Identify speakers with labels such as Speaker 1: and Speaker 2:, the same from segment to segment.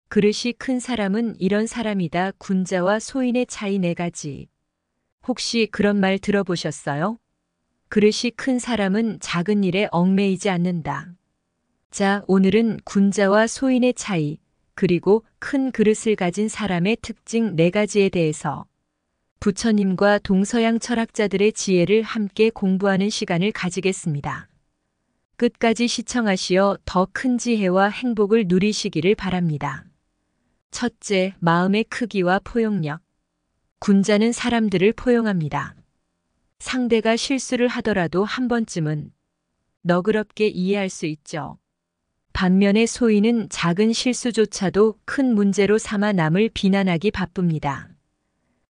Speaker 1: 그릇이 큰 사람은 이런 사람이다. 군자와 소인의 차이 네 가지. 혹시 그런 말 들어보셨어요? 그릇이 큰 사람은 작은 일에 얽매이지 않는다. 자, 오늘은 군자와 소인의 차이, 그리고 큰 그릇을 가진 사람의 특징 네 가지에 대해서 부처님과 동서양 철학자들의 지혜를 함께 공부하는 시간을 가지겠습니다. 끝까지 시청하시어 더 큰 지혜와 행복을 누리시기를 바랍니다. 첫째, 마음의 크기와 포용력. 군자는 사람들을 포용합니다. 상대가 실수를 하더라도 한 번쯤은 너그럽게 이해할 수 있죠. 반면에 소인은 작은 실수조차도 큰 문제로 삼아 남을 비난하기 바쁩니다.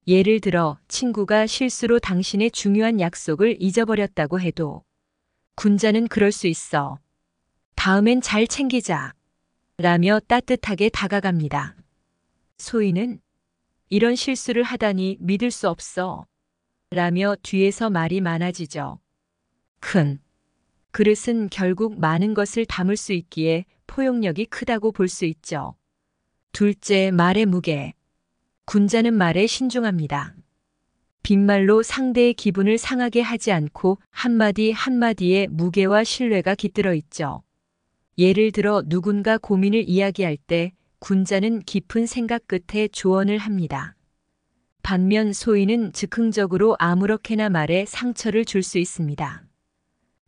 Speaker 1: 예를 들어 친구가 실수로 당신의 중요한 약속을 잊어버렸다고 해도 군자는 그럴 수 있어. 다음엔 잘 챙기자. 라며 따뜻하게 다가갑니다. 소인은 이런 실수를 하다니 믿을 수 없어. 라며 뒤에서 말이 많아지죠. 큰 그릇은 결국 많은 것을 담을 수 있기에 포용력이 크다고 볼 수 있죠. 둘째, 말의 무게. 군자는 말에 신중합니다. 빈말로 상대의 기분을 상하게 하지 않고 한마디 한마디에 무게와 신뢰가 깃들어 있죠. 예를 들어 누군가 고민을 이야기할 때 군자는 깊은 생각 끝에 조언을 합니다. 반면 소인은 즉흥적으로 아무렇게나 말해 상처를 줄 수 있습니다.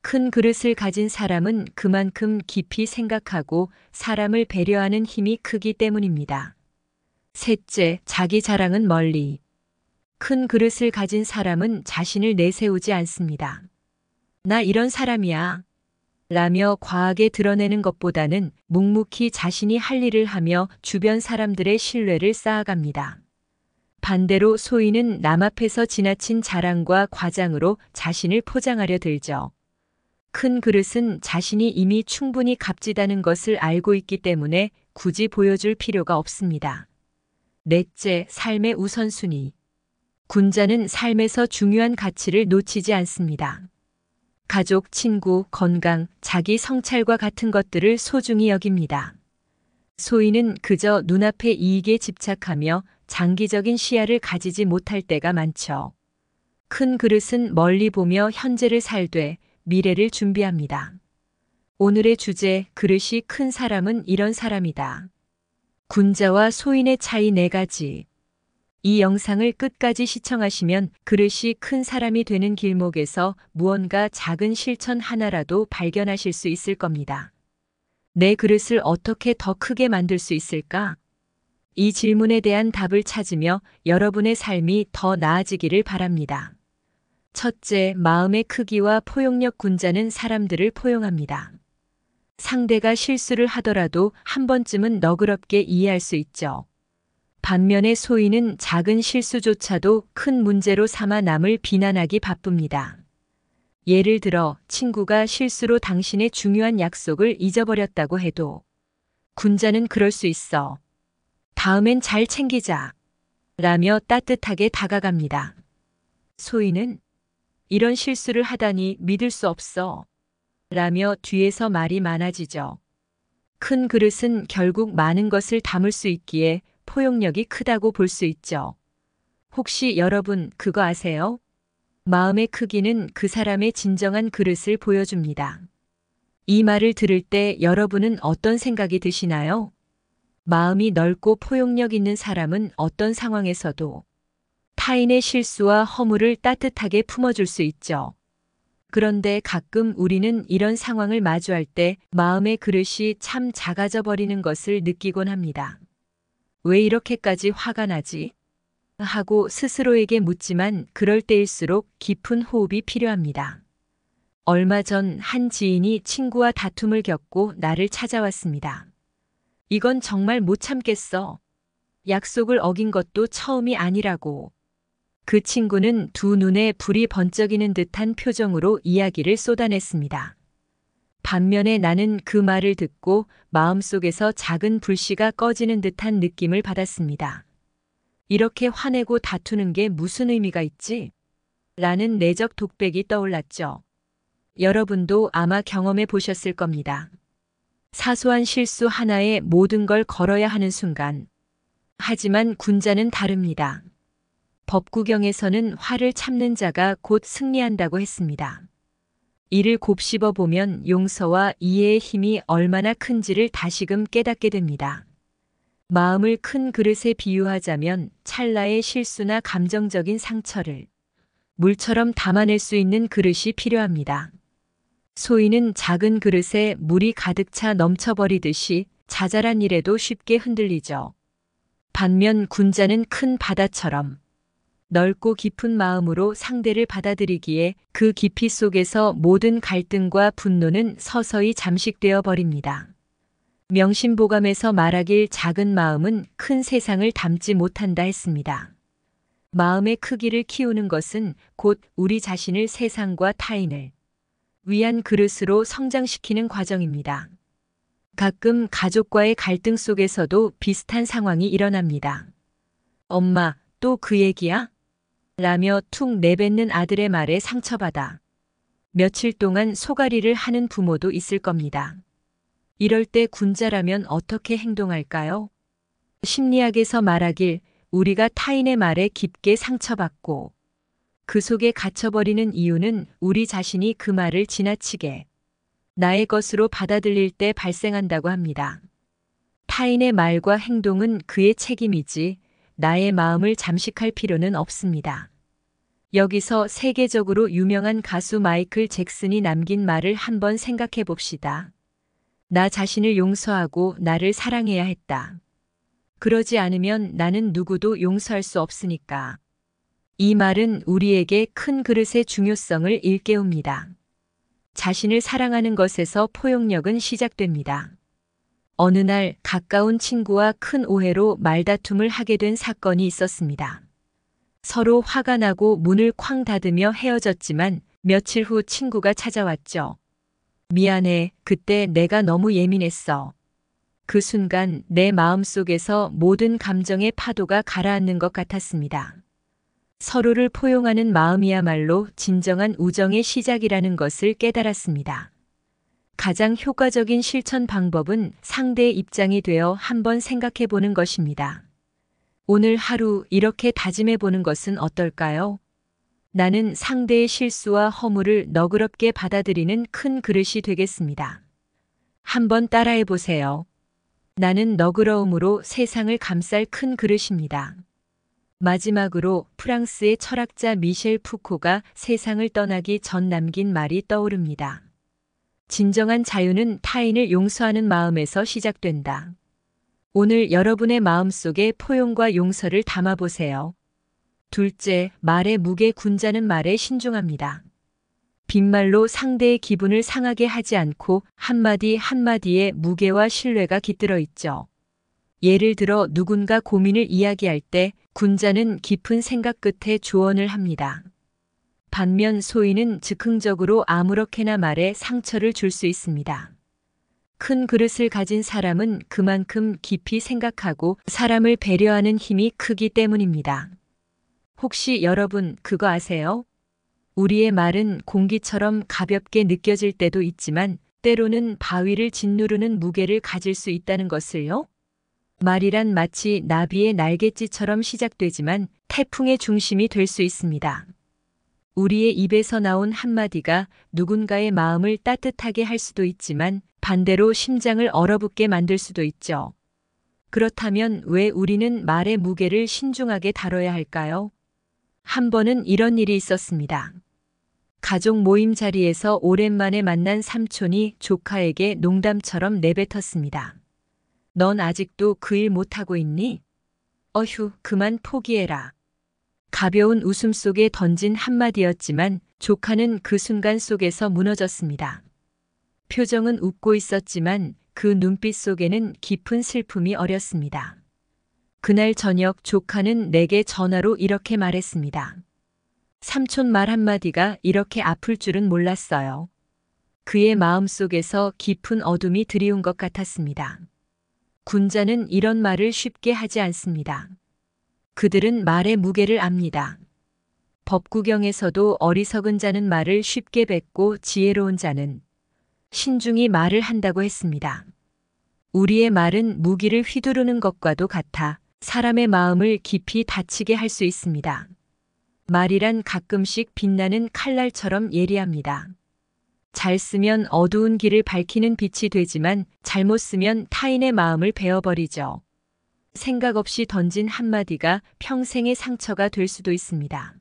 Speaker 1: 큰 그릇을 가진 사람은 그만큼 깊이 생각하고 사람을 배려하는 힘이 크기 때문입니다. 셋째, 자기 자랑은 멀리. 큰 그릇을 가진 사람은 자신을 내세우지 않습니다. 나 이런 사람이야. 라며 과하게 드러내는 것보다는 묵묵히 자신이 할 일을 하며 주변 사람들의 신뢰를 쌓아갑니다. 반대로 소인은 남 앞에서 지나친 자랑과 과장으로 자신을 포장하려 들죠. 큰 그릇은 자신이 이미 충분히 값지다는 것을 알고 있기 때문에 굳이 보여줄 필요가 없습니다. 넷째, 삶의 우선순위. 군자는 삶에서 중요한 가치를 놓치지 않습니다. 가족, 친구, 건강, 자기 성찰과 같은 것들을 소중히 여깁니다. 소인은 그저 눈앞의 이익에 집착하며 장기적인 시야를 가지지 못할 때가 많죠. 큰 그릇은 멀리 보며 현재를 살되 미래를 준비합니다. 오늘의 주제, 그릇이 큰 사람은 이런 사람이다. 군자와 소인의 차이 네 가지. 이 영상을 끝까지 시청하시면 그릇이 큰 사람이 되는 길목에서 무언가 작은 실천 하나라도 발견하실 수 있을 겁니다. 내 그릇을 어떻게 더 크게 만들 수 있을까? 이 질문에 대한 답을 찾으며 여러분의 삶이 더 나아지기를 바랍니다. 첫째, 마음의 크기와 포용력. 군자는 사람들을 포용합니다. 상대가 실수를 하더라도 한 번쯤은 너그럽게 이해할 수 있죠. 반면에 소인은 작은 실수조차도 큰 문제로 삼아 남을 비난하기 바쁩니다. 예를 들어 친구가 실수로 당신의 중요한 약속을 잊어버렸다고 해도 군자는 그럴 수 있어. 다음엔 잘 챙기자. 라며 따뜻하게 다가갑니다. 소인은 이런 실수를 하다니 믿을 수 없어. 라며 뒤에서 말이 많아지죠. 큰 그릇은 결국 많은 것을 담을 수 있기에 포용력이 크다고 볼 수 있죠. 혹시 여러분 그거 아세요? 마음의 크기는 그 사람의 진정한 그릇을 보여줍니다. 이 말을 들을 때 여러분은 어떤 생각이 드시나요? 마음이 넓고 포용력 있는 사람은 어떤 상황에서도 타인의 실수와 허물을 따뜻하게 품어줄 수 있죠. 그런데 가끔 우리는 이런 상황을 마주할 때 마음의 그릇이 참 작아져 버리는 것을 느끼곤 합니다. 왜 이렇게까지 화가 나지? 하고 스스로에게 묻지만 그럴 때일수록 깊은 호흡이 필요합니다. 얼마 전 한 지인이 친구와 다툼을 겪고 나를 찾아왔습니다. 이건 정말 못 참겠어. 약속을 어긴 것도 처음이 아니라고. 그 친구는 두 눈에 불이 번쩍이는 듯한 표정으로 이야기를 쏟아냈습니다. 반면에 나는 그 말을 듣고 마음속에서 작은 불씨가 꺼지는 듯한 느낌을 받았습니다. 이렇게 화내고 다투는 게 무슨 의미가 있지? 라는 내적 독백이 떠올랐죠. 여러분도 아마 경험해 보셨을 겁니다. 사소한 실수 하나에 모든 걸 걸어야 하는 순간. 하지만 군자는 다릅니다. 법구경에서는 화를 참는 자가 곧 승리한다고 했습니다. 이를 곱씹어 보면 용서와 이해의 힘이 얼마나 큰지를 다시금 깨닫게 됩니다. 마음을 큰 그릇에 비유하자면 찰나의 실수나 감정적인 상처를 물처럼 담아낼 수 있는 그릇이 필요합니다. 소인은 작은 그릇에 물이 가득 차 넘쳐버리듯이 자잘한 일에도 쉽게 흔들리죠. 반면 군자는 큰 바다처럼 넓고 깊은 마음으로 상대를 받아들이기에 그 깊이 속에서 모든 갈등과 분노는 서서히 잠식되어 버립니다. 명심보감에서 말하길 작은 마음은 큰 세상을 담지 못한다 했습니다. 마음의 크기를 키우는 것은 곧 우리 자신을 세상과 타인을 위한 그릇으로 성장시키는 과정입니다. 가끔 가족과의 갈등 속에서도 비슷한 상황이 일어납니다. 엄마, 또 그 얘기야? 라며 툭 내뱉는 아들의 말에 상처받아 며칠 동안 소가리를 하는 부모도 있을 겁니다. 이럴 때 군자라면 어떻게 행동할까요? 심리학에서 말하길 우리가 타인의 말에 깊게 상처받고 그 속에 갇혀버리는 이유는 우리 자신이 그 말을 지나치게 나의 것으로 받아들일 때 발생한다고 합니다. 타인의 말과 행동은 그의 책임이지 나의 마음을 잠식할 필요는 없습니다. 여기서 세계적으로 유명한 가수 마이클 잭슨이 남긴 말을 한번 생각해 봅시다. 나 자신을 용서하고 나를 사랑해야 했다. 그러지 않으면 나는 누구도 용서할 수 없으니까. 이 말은 우리에게 큰 그릇의 중요성을 일깨웁니다. 자신을 사랑하는 것에서 포용력은 시작됩니다. 어느 날 가까운 친구와 큰 오해로 말다툼을 하게 된 사건이 있었습니다. 서로 화가 나고 문을 쾅 닫으며 헤어졌지만 며칠 후 친구가 찾아왔죠. 미안해, 그때 내가 너무 예민했어. 그 순간 내 마음속에서 모든 감정의 파도가 가라앉는 것 같았습니다. 서로를 포용하는 마음이야말로 진정한 우정의 시작이라는 것을 깨달았습니다. 가장 효과적인 실천 방법은 상대의 입장이 되어 한번 생각해 보는 것입니다. 오늘 하루 이렇게 다짐해 보는 것은 어떨까요? 나는 상대의 실수와 허물을 너그럽게 받아들이는 큰 그릇이 되겠습니다. 한번 따라해 보세요. 나는 너그러움으로 세상을 감쌀 큰 그릇입니다. 마지막으로 프랑스의 철학자 미셸 푸코가 세상을 떠나기 전 남긴 말이 떠오릅니다. 진정한 자유는 타인을 용서하는 마음에서 시작된다. 오늘 여러분의 마음속에 포용과 용서를 담아보세요. 둘째, 말의 무게. 군자는 말에 신중합니다. 빈말로 상대의 기분을 상하게 하지 않고 한마디 한마디에 무게와 신뢰가 깃들어 있죠. 예를 들어 누군가 고민을 이야기할 때 군자는 깊은 생각 끝에 조언을 합니다. 반면 소인은 즉흥적으로 아무렇게나 말해 상처를 줄 수 있습니다. 큰 그릇을 가진 사람은 그만큼 깊이 생각하고 사람을 배려하는 힘이 크기 때문입니다. 혹시 여러분 그거 아세요? 우리의 말은 공기처럼 가볍게 느껴질 때도 있지만 때로는 바위를 짓누르는 무게를 가질 수 있다는 것을요? 말이란 마치 나비의 날갯짓처럼 시작되지만 태풍의 중심이 될 수 있습니다. 우리의 입에서 나온 한마디가 누군가의 마음을 따뜻하게 할 수도 있지만 반대로 심장을 얼어붙게 만들 수도 있죠. 그렇다면 왜 우리는 말의 무게를 신중하게 다뤄야 할까요? 한 번은 이런 일이 있었습니다. 가족 모임 자리에서 오랜만에 만난 삼촌이 조카에게 농담처럼 내뱉었습니다. 넌 아직도 그 일 못하고 있니? 어휴, 그만 포기해라. 가벼운 웃음 속에 던진 한마디였지만 조카는 그 순간 속에서 무너졌습니다. 표정은 웃고 있었지만 그 눈빛 속에는 깊은 슬픔이 어렸습니다. 그날 저녁 조카는 내게 전화로 이렇게 말했습니다. 삼촌 말 한마디가 이렇게 아플 줄은 몰랐어요. 그의 마음속에서 깊은 어둠이 드리운 것 같았습니다. 군자는 이런 말을 쉽게 하지 않습니다. 그들은 말의 무게를 압니다. 법구경에서도 어리석은 자는 말을 쉽게 뱉고 지혜로운 자는 신중히 말을 한다고 했습니다. 우리의 말은 무기를 휘두르는 것과도 같아 사람의 마음을 깊이 다치게 할 수 있습니다. 말이란 가끔씩 빛나는 칼날처럼 예리합니다. 잘 쓰면 어두운 길을 밝히는 빛이 되지만 잘못 쓰면 타인의 마음을 베어버리죠. 생각 없이 던진 한마디가 평생의 상처가 될 수도 있습니다.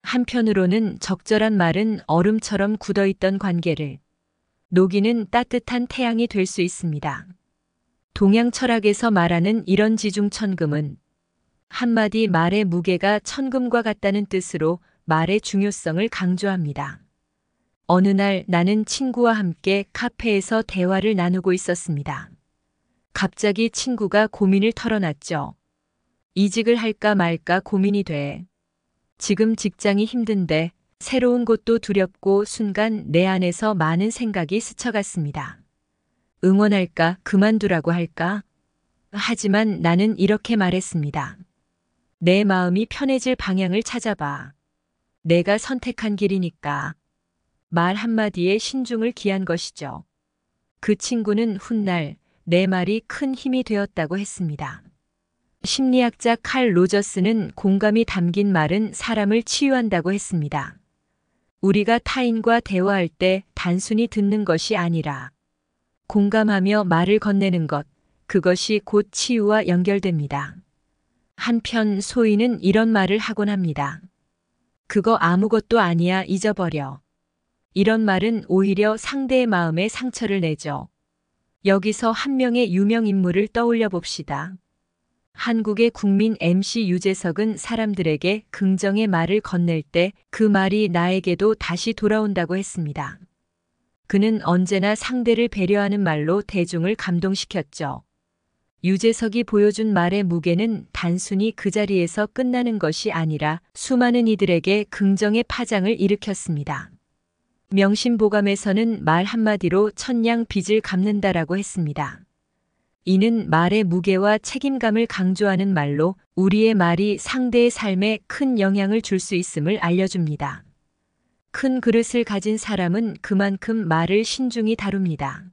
Speaker 1: 한편으로는 적절한 말은 얼음처럼 굳어있던 관계를 녹이는 따뜻한 태양이 될 수 있습니다. 동양 철학에서 말하는 이런 지중천금은 한마디 말의 무게가 천금과 같다는 뜻으로 말의 중요성을 강조합니다. 어느 날 나는 친구와 함께 카페에서 대화를 나누고 있었습니다. 갑자기 친구가 고민을 털어놨죠. 이직을 할까 말까 고민이 돼. 지금 직장이 힘든데 새로운 곳도 두렵고 순간 내 안에서 많은 생각이 스쳐갔습니다. 응원할까 그만두라고 할까? 하지만 나는 이렇게 말했습니다. 내 마음이 편해질 방향을 찾아봐. 내가 선택한 길이니까. 말 한마디에 신중을 기한 것이죠. 그 친구는 훗날 내 말이 큰 힘이 되었다고 했습니다. 심리학자 칼 로저스는 공감이 담긴 말은 사람을 치유한다고 했습니다. 우리가 타인과 대화할 때 단순히 듣는 것이 아니라 공감하며 말을 건네는 것, 그것이 곧 치유와 연결됩니다. 한편 소인은 이런 말을 하곤 합니다. 그거 아무것도 아니야, 잊어버려. 이런 말은 오히려 상대의 마음에 상처를 내죠. 여기서 한 명의 유명 인물을 떠올려 봅시다. 한국의 국민 MC 유재석은 사람들에게 긍정의 말을 건넬 때 그 말이 나에게도 다시 돌아온다고 했습니다. 그는 언제나 상대를 배려하는 말로 대중을 감동시켰죠. 유재석이 보여준 말의 무게는 단순히 그 자리에서 끝나는 것이 아니라 수많은 이들에게 긍정의 파장을 일으켰습니다. 명심보감에서는 말 한마디로 천냥 빚을 갚는다라고 했습니다. 이는 말의 무게와 책임감을 강조하는 말로 우리의 말이 상대의 삶에 큰 영향을 줄 수 있음을 알려줍니다. 큰 그릇을 가진 사람은 그만큼 말을 신중히 다룹니다.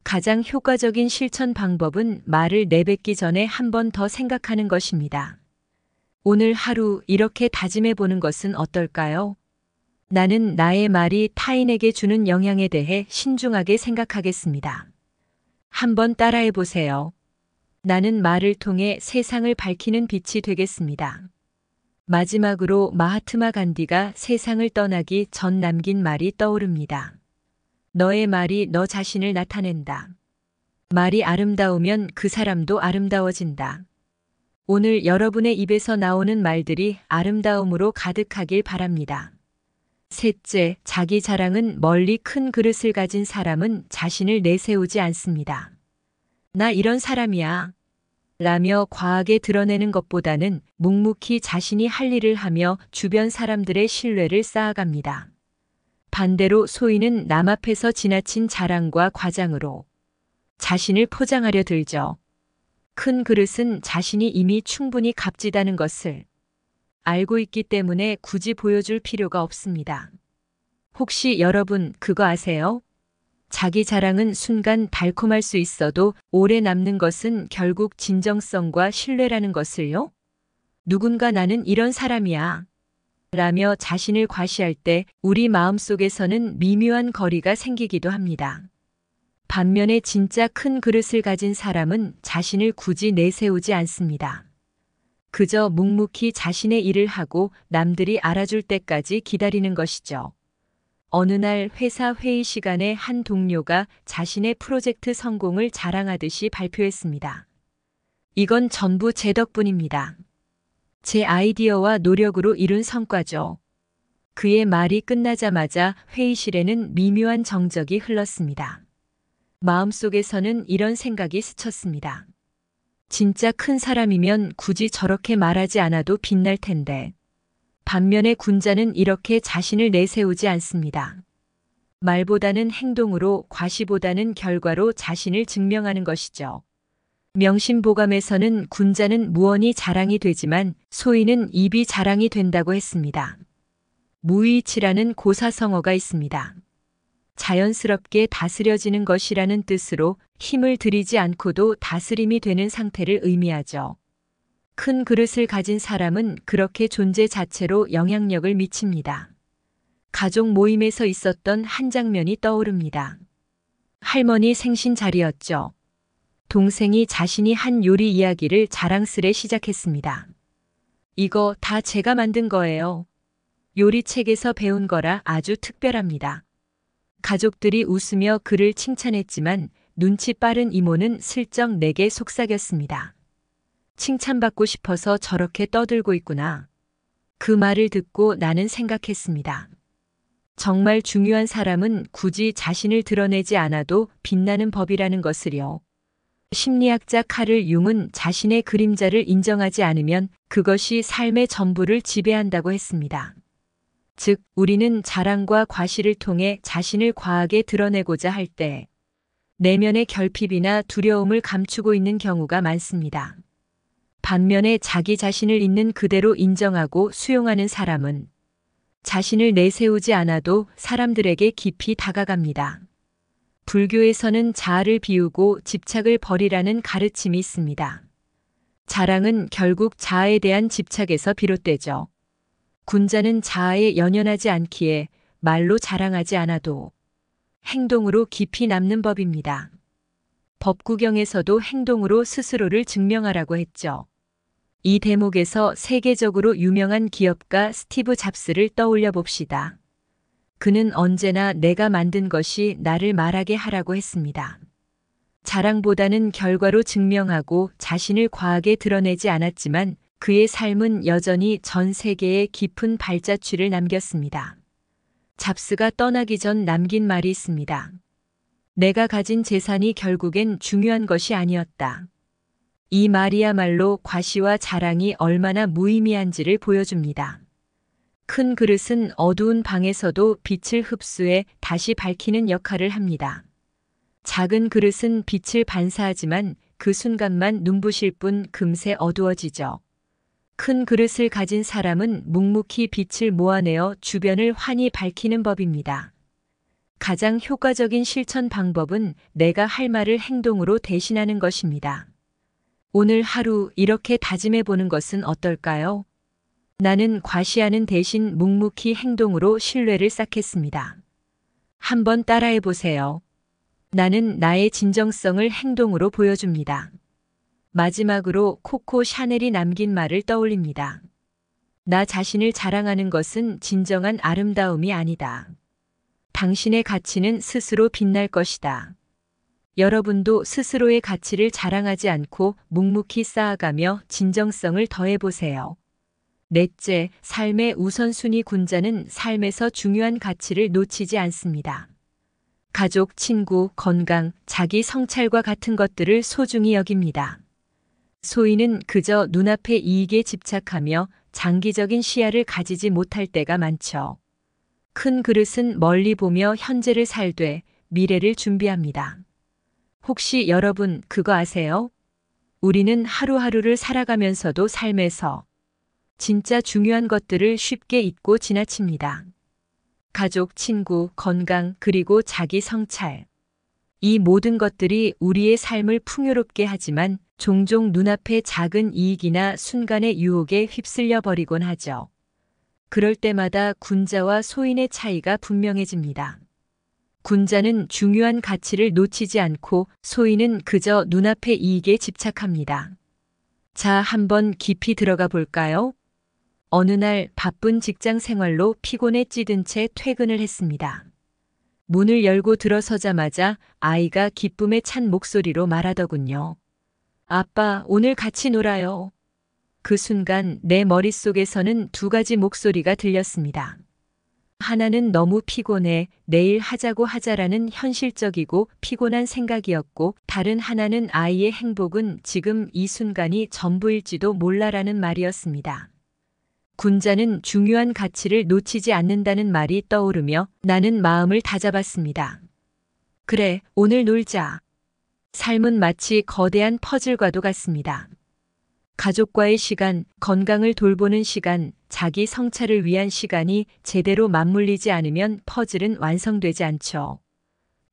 Speaker 1: 가장 효과적인 실천 방법은 말을 내뱉기 전에 한 번 더 생각하는 것입니다. 오늘 하루 이렇게 다짐해 보는 것은 어떨까요? 나는 나의 말이 타인에게 주는 영향에 대해 신중하게 생각하겠습니다. 한번 따라해 보세요. 나는 말을 통해 세상을 밝히는 빛이 되겠습니다. 마지막으로 마하트마 간디가 세상을 떠나기 전 남긴 말이 떠오릅니다. 너의 말이 너 자신을 나타낸다. 말이 아름다우면 그 사람도 아름다워진다. 오늘 여러분의 입에서 나오는 말들이 아름다움으로 가득하길 바랍니다. 셋째, 자기 자랑은 멀리 큰 그릇을 가진 사람은 자신을 내세우지 않습니다. 나 이런 사람이야. 라며 과하게 드러내는 것보다는 묵묵히 자신이 할 일을 하며 주변 사람들의 신뢰를 쌓아갑니다. 반대로 소인은 남 앞에서 지나친 자랑과 과장으로 자신을 포장하려 들죠. 큰 그릇은 자신이 이미 충분히 값지다는 것을 알고 있기 때문에 굳이 보여줄 필요가 없습니다. 혹시 여러분 그거 아세요? 자기 자랑은 순간 달콤할 수 있어도 오래 남는 것은 결국 진정성과 신뢰라는 것을요? 누군가 나는 이런 사람이야. 라며 자신을 과시할 때 우리 마음속에서는 미묘한 거리가 생기기도 합니다. 반면에 진짜 큰 그릇을 가진 사람은 자신을 굳이 내세우지 않습니다. 그저 묵묵히 자신의 일을 하고 남들이 알아줄 때까지 기다리는 것이죠. 어느 날 회사 회의 시간에 한 동료가 자신의 프로젝트 성공을 자랑하듯이 발표했습니다. 이건 전부 제 덕분입니다. 제 아이디어와 노력으로 이룬 성과죠. 그의 말이 끝나자마자 회의실에는 미묘한 정적이 흘렀습니다. 마음속에서는 이런 생각이 스쳤습니다. 진짜 큰 사람이면 굳이 저렇게 말하지 않아도 빛날 텐데. 반면에 군자는 이렇게 자신을 내세우지 않습니다. 말보다는 행동으로, 과시보다는 결과로 자신을 증명하는 것이죠. 명심보감에서는 군자는 무언이 자랑이 되지만 소인은 입이 자랑이 된다고 했습니다. 무의치라는 고사성어가 있습니다. 자연스럽게 다스려지는 것이라는 뜻으로 힘을 들이지 않고도 다스림이 되는 상태를 의미하죠. 큰 그릇을 가진 사람은 그렇게 존재 자체로 영향력을 미칩니다. 가족 모임에서 있었던 한 장면이 떠오릅니다. 할머니 생신자리였죠. 동생이 자신이 한 요리 이야기를 자랑스레 시작했습니다. 이거 다 제가 만든 거예요. 요리책에서 배운 거라 아주 특별합니다. 가족들이 웃으며 그를 칭찬했지만 눈치 빠른 이모는 슬쩍 내게 속삭였습니다. 칭찬받고 싶어서 저렇게 떠들고 있구나. 그 말을 듣고 나는 생각했습니다. 정말 중요한 사람은 굳이 자신을 드러내지 않아도 빛나는 법이라는 것을요. 심리학자 카를 융은 자신의 그림자를 인정하지 않으면 그것이 삶의 전부를 지배한다고 했습니다. 즉, 우리는 자랑과 과시를 통해 자신을 과하게 드러내고자 할 때 내면의 결핍이나 두려움을 감추고 있는 경우가 많습니다. 반면에 자기 자신을 있는 그대로 인정하고 수용하는 사람은 자신을 내세우지 않아도 사람들에게 깊이 다가갑니다. 불교에서는 자아를 비우고 집착을 버리라는 가르침이 있습니다. 자랑은 결국 자아에 대한 집착에서 비롯되죠. 군자는 자아에 연연하지 않기에 말로 자랑하지 않아도 행동으로 깊이 남는 법입니다. 법구경에서도 행동으로 스스로를 증명하라고 했죠. 이 대목에서 세계적으로 유명한 기업가 스티브 잡스를 떠올려 봅시다. 그는 언제나 내가 만든 것이 나를 말하게 하라고 했습니다. 자랑보다는 결과로 증명하고 자신을 과하게 드러내지 않았지만 그의 삶은 여전히 전 세계에 깊은 발자취를 남겼습니다. 잡스가 떠나기 전 남긴 말이 있습니다. 내가 가진 재산이 결국엔 중요한 것이 아니었다. 이 말이야말로 과시와 자랑이 얼마나 무의미한지를 보여줍니다. 큰 그릇은 어두운 방에서도 빛을 흡수해 다시 밝히는 역할을 합니다. 작은 그릇은 빛을 반사하지만 그 순간만 눈부실 뿐 금세 어두워지죠. 큰 그릇을 가진 사람은 묵묵히 빛을 모아내어 주변을 환히 밝히는 법입니다. 가장 효과적인 실천 방법은 내가 할 말을 행동으로 대신하는 것입니다. 오늘 하루 이렇게 다짐해 보는 것은 어떨까요? 나는 과시하는 대신 묵묵히 행동으로 신뢰를 쌓겠습니다. 한번 따라해 보세요. 나는 나의 진정성을 행동으로 보여줍니다. 마지막으로 코코 샤넬이 남긴 말을 떠올립니다. 나 자신을 자랑하는 것은 진정한 아름다움이 아니다. 당신의 가치는 스스로 빛날 것이다. 여러분도 스스로의 가치를 자랑하지 않고 묵묵히 쌓아가며 진정성을 더해보세요. 넷째, 삶의 우선순위 군자는 삶에서 중요한 가치를 놓치지 않습니다. 가족, 친구, 건강, 자기 성찰과 같은 것들을 소중히 여깁니다. 소인은 그저 눈앞의 이익에 집착하며 장기적인 시야를 가지지 못할 때가 많죠. 큰 그릇은 멀리 보며 현재를 살되 미래를 준비합니다. 혹시 여러분 그거 아세요? 우리는 하루하루를 살아가면서도 삶에서 진짜 중요한 것들을 쉽게 잊고 지나칩니다. 가족, 친구, 건강, 그리고 자기 성찰. 이 모든 것들이 우리의 삶을 풍요롭게 하지만 종종 눈앞의 작은 이익이나 순간의 유혹에 휩쓸려 버리곤 하죠. 그럴 때마다 군자와 소인의 차이가 분명해집니다. 군자는 중요한 가치를 놓치지 않고 소인은 그저 눈앞의 이익에 집착합니다. 자, 한번 깊이 들어가 볼까요? 어느 날 바쁜 직장 생활로 피곤에 찌든 채 퇴근을 했습니다. 문을 열고 들어서자마자 아이가 기쁨에 찬 목소리로 말하더군요. 아빠, 오늘 같이 놀아요. 그 순간 내 머릿속에서는 두 가지 목소리가 들렸습니다. 하나는 너무 피곤해, 내일 하자라는 현실적이고 피곤한 생각이었고, 다른 하나는 아이의 행복은 지금 이 순간이 전부일지도 몰라라는 말이었습니다. 군자는 중요한 가치를 놓치지 않는다는 말이 떠오르며 나는 마음을 다잡았습니다. 그래, 오늘 놀자. 삶은 마치 거대한 퍼즐과도 같습니다. 가족과의 시간, 건강을 돌보는 시간, 자기 성찰을 위한 시간이 제대로 맞물리지 않으면 퍼즐은 완성되지 않죠.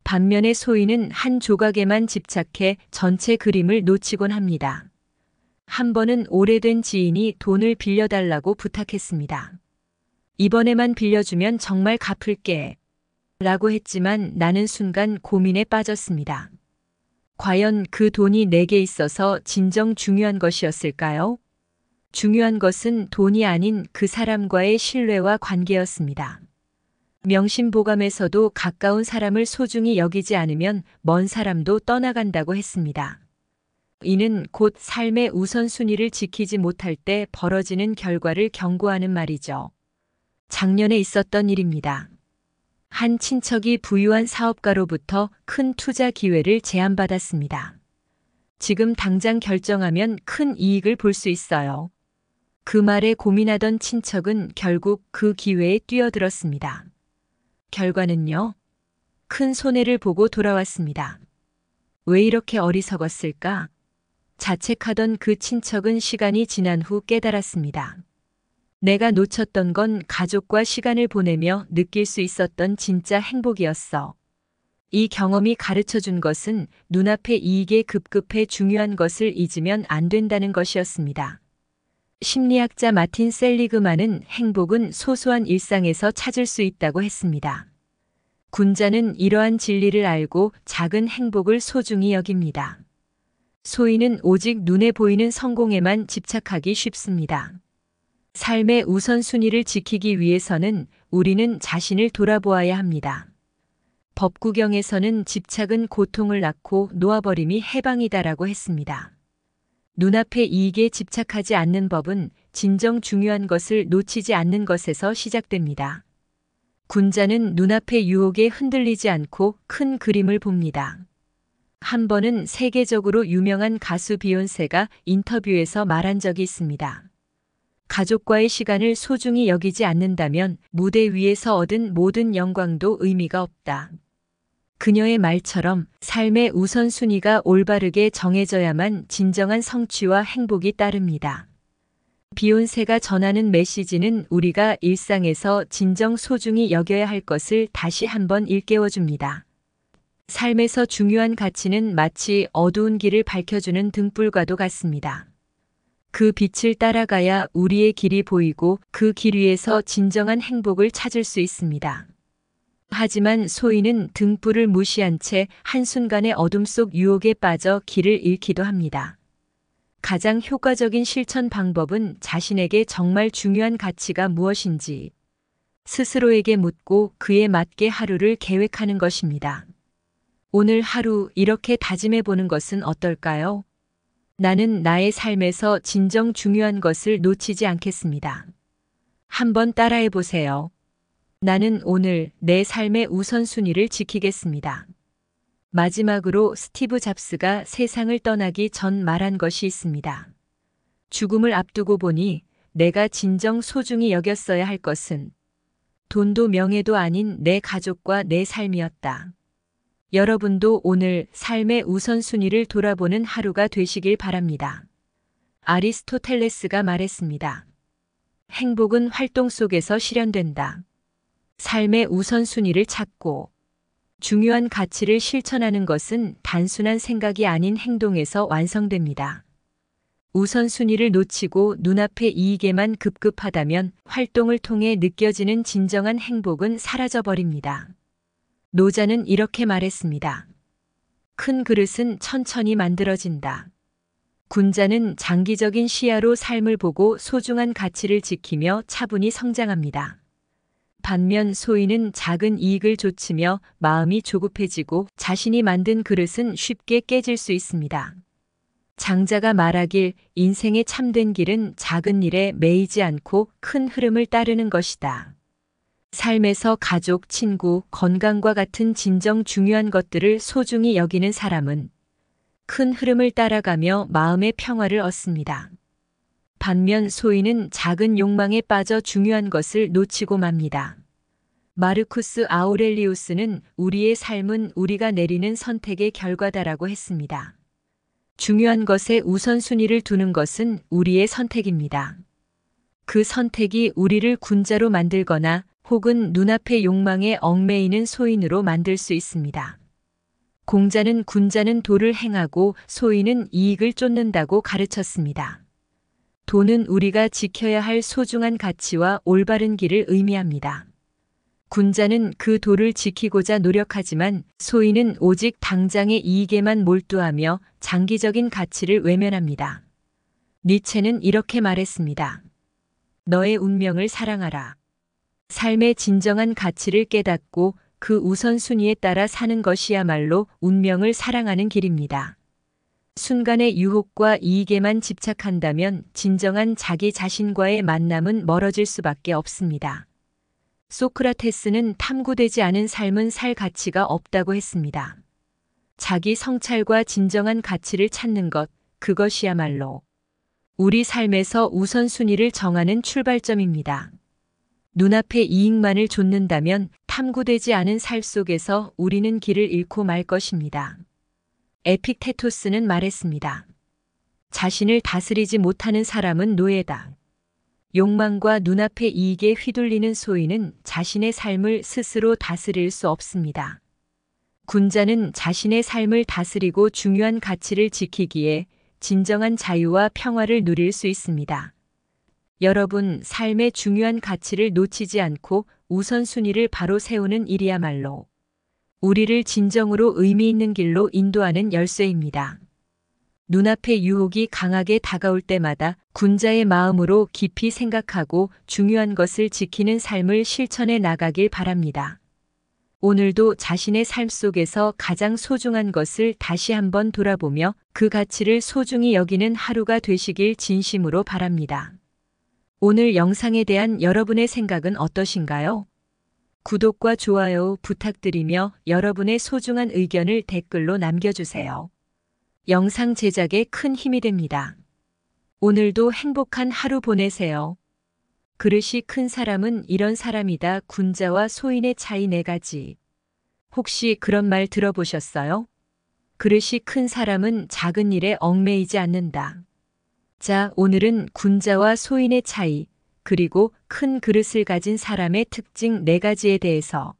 Speaker 1: 반면에 소희는 한 조각에만 집착해 전체 그림을 놓치곤 합니다. 한 번은 오래된 지인이 돈을 빌려달라고 부탁했습니다. 이번에만 빌려주면 정말 갚을게. 라고 했지만 나는 순간 고민에 빠졌습니다. 과연 그 돈이 내게 있어서 진정 중요한 것이었을까요? 중요한 것은 돈이 아닌 그 사람과의 신뢰와 관계였습니다. 명심보감에서도 가까운 사람을 소중히 여기지 않으면 먼 사람도 떠나간다고 했습니다. 이는 곧 삶의 우선순위를 지키지 못할 때 벌어지는 결과를 경고하는 말이죠. 작년에 있었던 일입니다. 한 친척이 부유한 사업가로부터 큰 투자 기회를 제안받았습니다. 지금 당장 결정하면 큰 이익을 볼 수 있어요. 그 말에 고민하던 친척은 결국 그 기회에 뛰어들었습니다. 결과는요? 큰 손해를 보고 돌아왔습니다. 왜 이렇게 어리석었을까? 자책하던 그 친척은 시간이 지난 후 깨달았습니다. 내가 놓쳤던 건 가족과 시간을 보내며 느낄 수 있었던 진짜 행복이었어. 이 경험이 가르쳐 준 것은 눈앞의 이익에 급급해 중요한 것을 잊으면 안 된다는 것이었습니다. 심리학자 마틴 셀리그만은 행복은 소소한 일상에서 찾을 수 있다고 했습니다. 군자는 이러한 진리를 알고 작은 행복을 소중히 여깁니다. 소희는 오직 눈에 보이는 성공에만 집착하기 쉽습니다. 삶의 우선순위를 지키기 위해서는 우리는 자신을 돌아보아야 합니다. 법구경에서는 집착은 고통을 낳고 놓아버림이 해방이다라고 했습니다. 눈앞의 이익에 집착하지 않는 법은 진정 중요한 것을 놓치지 않는 것에서 시작됩니다. 군자는 눈앞의 유혹에 흔들리지 않고 큰 그림을 봅니다. 한 번은 세계적으로 유명한 가수 비욘세가 인터뷰에서 말한 적이 있습니다. 가족과의 시간을 소중히 여기지 않는다면 무대 위에서 얻은 모든 영광도 의미가 없다. 그녀의 말처럼 삶의 우선순위가 올바르게 정해져야만 진정한 성취와 행복이 따릅니다. 비욘세가 전하는 메시지는 우리가 일상에서 진정 소중히 여겨야 할 것을 다시 한번 일깨워줍니다. 삶에서 중요한 가치는 마치 어두운 길을 밝혀주는 등불과도 같습니다. 그 빛을 따라가야 우리의 길이 보이고 그 길 위에서 진정한 행복을 찾을 수 있습니다. 하지만 소희는 등불을 무시한 채 한순간의 어둠 속 유혹에 빠져 길을 잃기도 합니다. 가장 효과적인 실천 방법은 자신에게 정말 중요한 가치가 무엇인지 스스로에게 묻고 그에 맞게 하루를 계획하는 것입니다. 오늘 하루 이렇게 다짐해 보는 것은 어떨까요? 나는 나의 삶에서 진정 중요한 것을 놓치지 않겠습니다. 한번 따라해 보세요. 나는 오늘 내 삶의 우선순위를 지키겠습니다. 마지막으로 스티브 잡스가 세상을 떠나기 전 말한 것이 있습니다. 죽음을 앞두고 보니 내가 진정 소중히 여겼어야 할 것은 돈도 명예도 아닌 내 가족과 내 삶이었다. 여러분도 오늘 삶의 우선순위를 돌아보는 하루가 되시길 바랍니다. 아리스토텔레스가 말했습니다. 행복은 활동 속에서 실현된다. 삶의 우선순위를 찾고 중요한 가치를 실천하는 것은 단순한 생각이 아닌 행동에서 완성됩니다. 우선순위를 놓치고 눈앞의 이익에만 급급하다면 활동을 통해 느껴지는 진정한 행복은 사라져버립니다. 노자는 이렇게 말했습니다. 큰 그릇은 천천히 만들어진다. 군자는 장기적인 시야로 삶을 보고 소중한 가치를 지키며 차분히 성장합니다. 반면 소희는 작은 이익을 좇으며 마음이 조급해지고 자신이 만든 그릇은 쉽게 깨질 수 있습니다. 장자가 말하길 인생의 참된 길은 작은 일에 매이지 않고 큰 흐름을 따르는 것이다. 삶에서 가족, 친구, 건강과 같은 진정 중요한 것들을 소중히 여기는 사람은 큰 흐름을 따라가며 마음의 평화를 얻습니다. 반면 소희는 작은 욕망에 빠져 중요한 것을 놓치고 맙니다. 마르쿠스 아우렐리우스는 우리의 삶은 우리가 내리는 선택의 결과다라고 했습니다. 중요한 것에 우선순위를 두는 것은 우리의 선택입니다. 그 선택이 우리를 군자로 만들거나 혹은 눈앞의 욕망에 얽매이는 소인으로 만들 수 있습니다. 공자는 군자는 도를 행하고 소인은 이익을 쫓는다고 가르쳤습니다. 도는 우리가 지켜야 할 소중한 가치와 올바른 길을 의미합니다. 군자는 그 도를 지키고자 노력하지만 소인은 오직 당장의 이익에만 몰두하며 장기적인 가치를 외면합니다. 니체는 이렇게 말했습니다. 너의 운명을 사랑하라. 삶의 진정한 가치를 깨닫고 그 우선순위에 따라 사는 것이야말로 운명을 사랑하는 길입니다. 순간의 유혹과 이익에만 집착한다면 진정한 자기 자신과의 만남은 멀어질 수밖에 없습니다. 소크라테스는 탐구되지 않은 삶은 살 가치가 없다고 했습니다. 자기 성찰과 진정한 가치를 찾는 것, 그것이야말로 우리 삶에서 우선순위를 정하는 출발점입니다. 눈앞의 이익만을 좇는다면 탐구되지 않은 삶 속에서 우리는 길을 잃고 말 것입니다. 에픽테토스는 말했습니다. 자신을 다스리지 못하는 사람은 노예다. 욕망과 눈앞의 이익에 휘둘리는 소인은 자신의 삶을 스스로 다스릴 수 없습니다. 군자는 자신의 삶을 다스리고 중요한 가치를 지키기에 진정한 자유와 평화를 누릴 수 있습니다. 여러분, 삶의 중요한 가치를 놓치지 않고 우선순위를 바로 세우는 일이야말로 우리를 진정으로 의미 있는 길로 인도하는 열쇠입니다. 눈앞의 유혹이 강하게 다가올 때마다 군자의 마음으로 깊이 생각하고 중요한 것을 지키는 삶을 실천해 나가길 바랍니다. 오늘도 자신의 삶 속에서 가장 소중한 것을 다시 한번 돌아보며 그 가치를 소중히 여기는 하루가 되시길 진심으로 바랍니다. 오늘 영상에 대한 여러분의 생각은 어떠신가요? 구독과 좋아요 부탁드리며 여러분의 소중한 의견을 댓글로 남겨주세요. 영상 제작에 큰 힘이 됩니다. 오늘도 행복한 하루 보내세요. 그릇이 큰 사람은 이런 사람이다. 군자와 소인의 차이 4가지. 혹시 그런 말 들어보셨어요? 그릇이 큰 사람은 작은 일에 얽매이지 않는다. 자, 오늘은 군자와 소인의 차이, 그리고 큰 그릇을 가진 사람의 특징 4가지에 대해서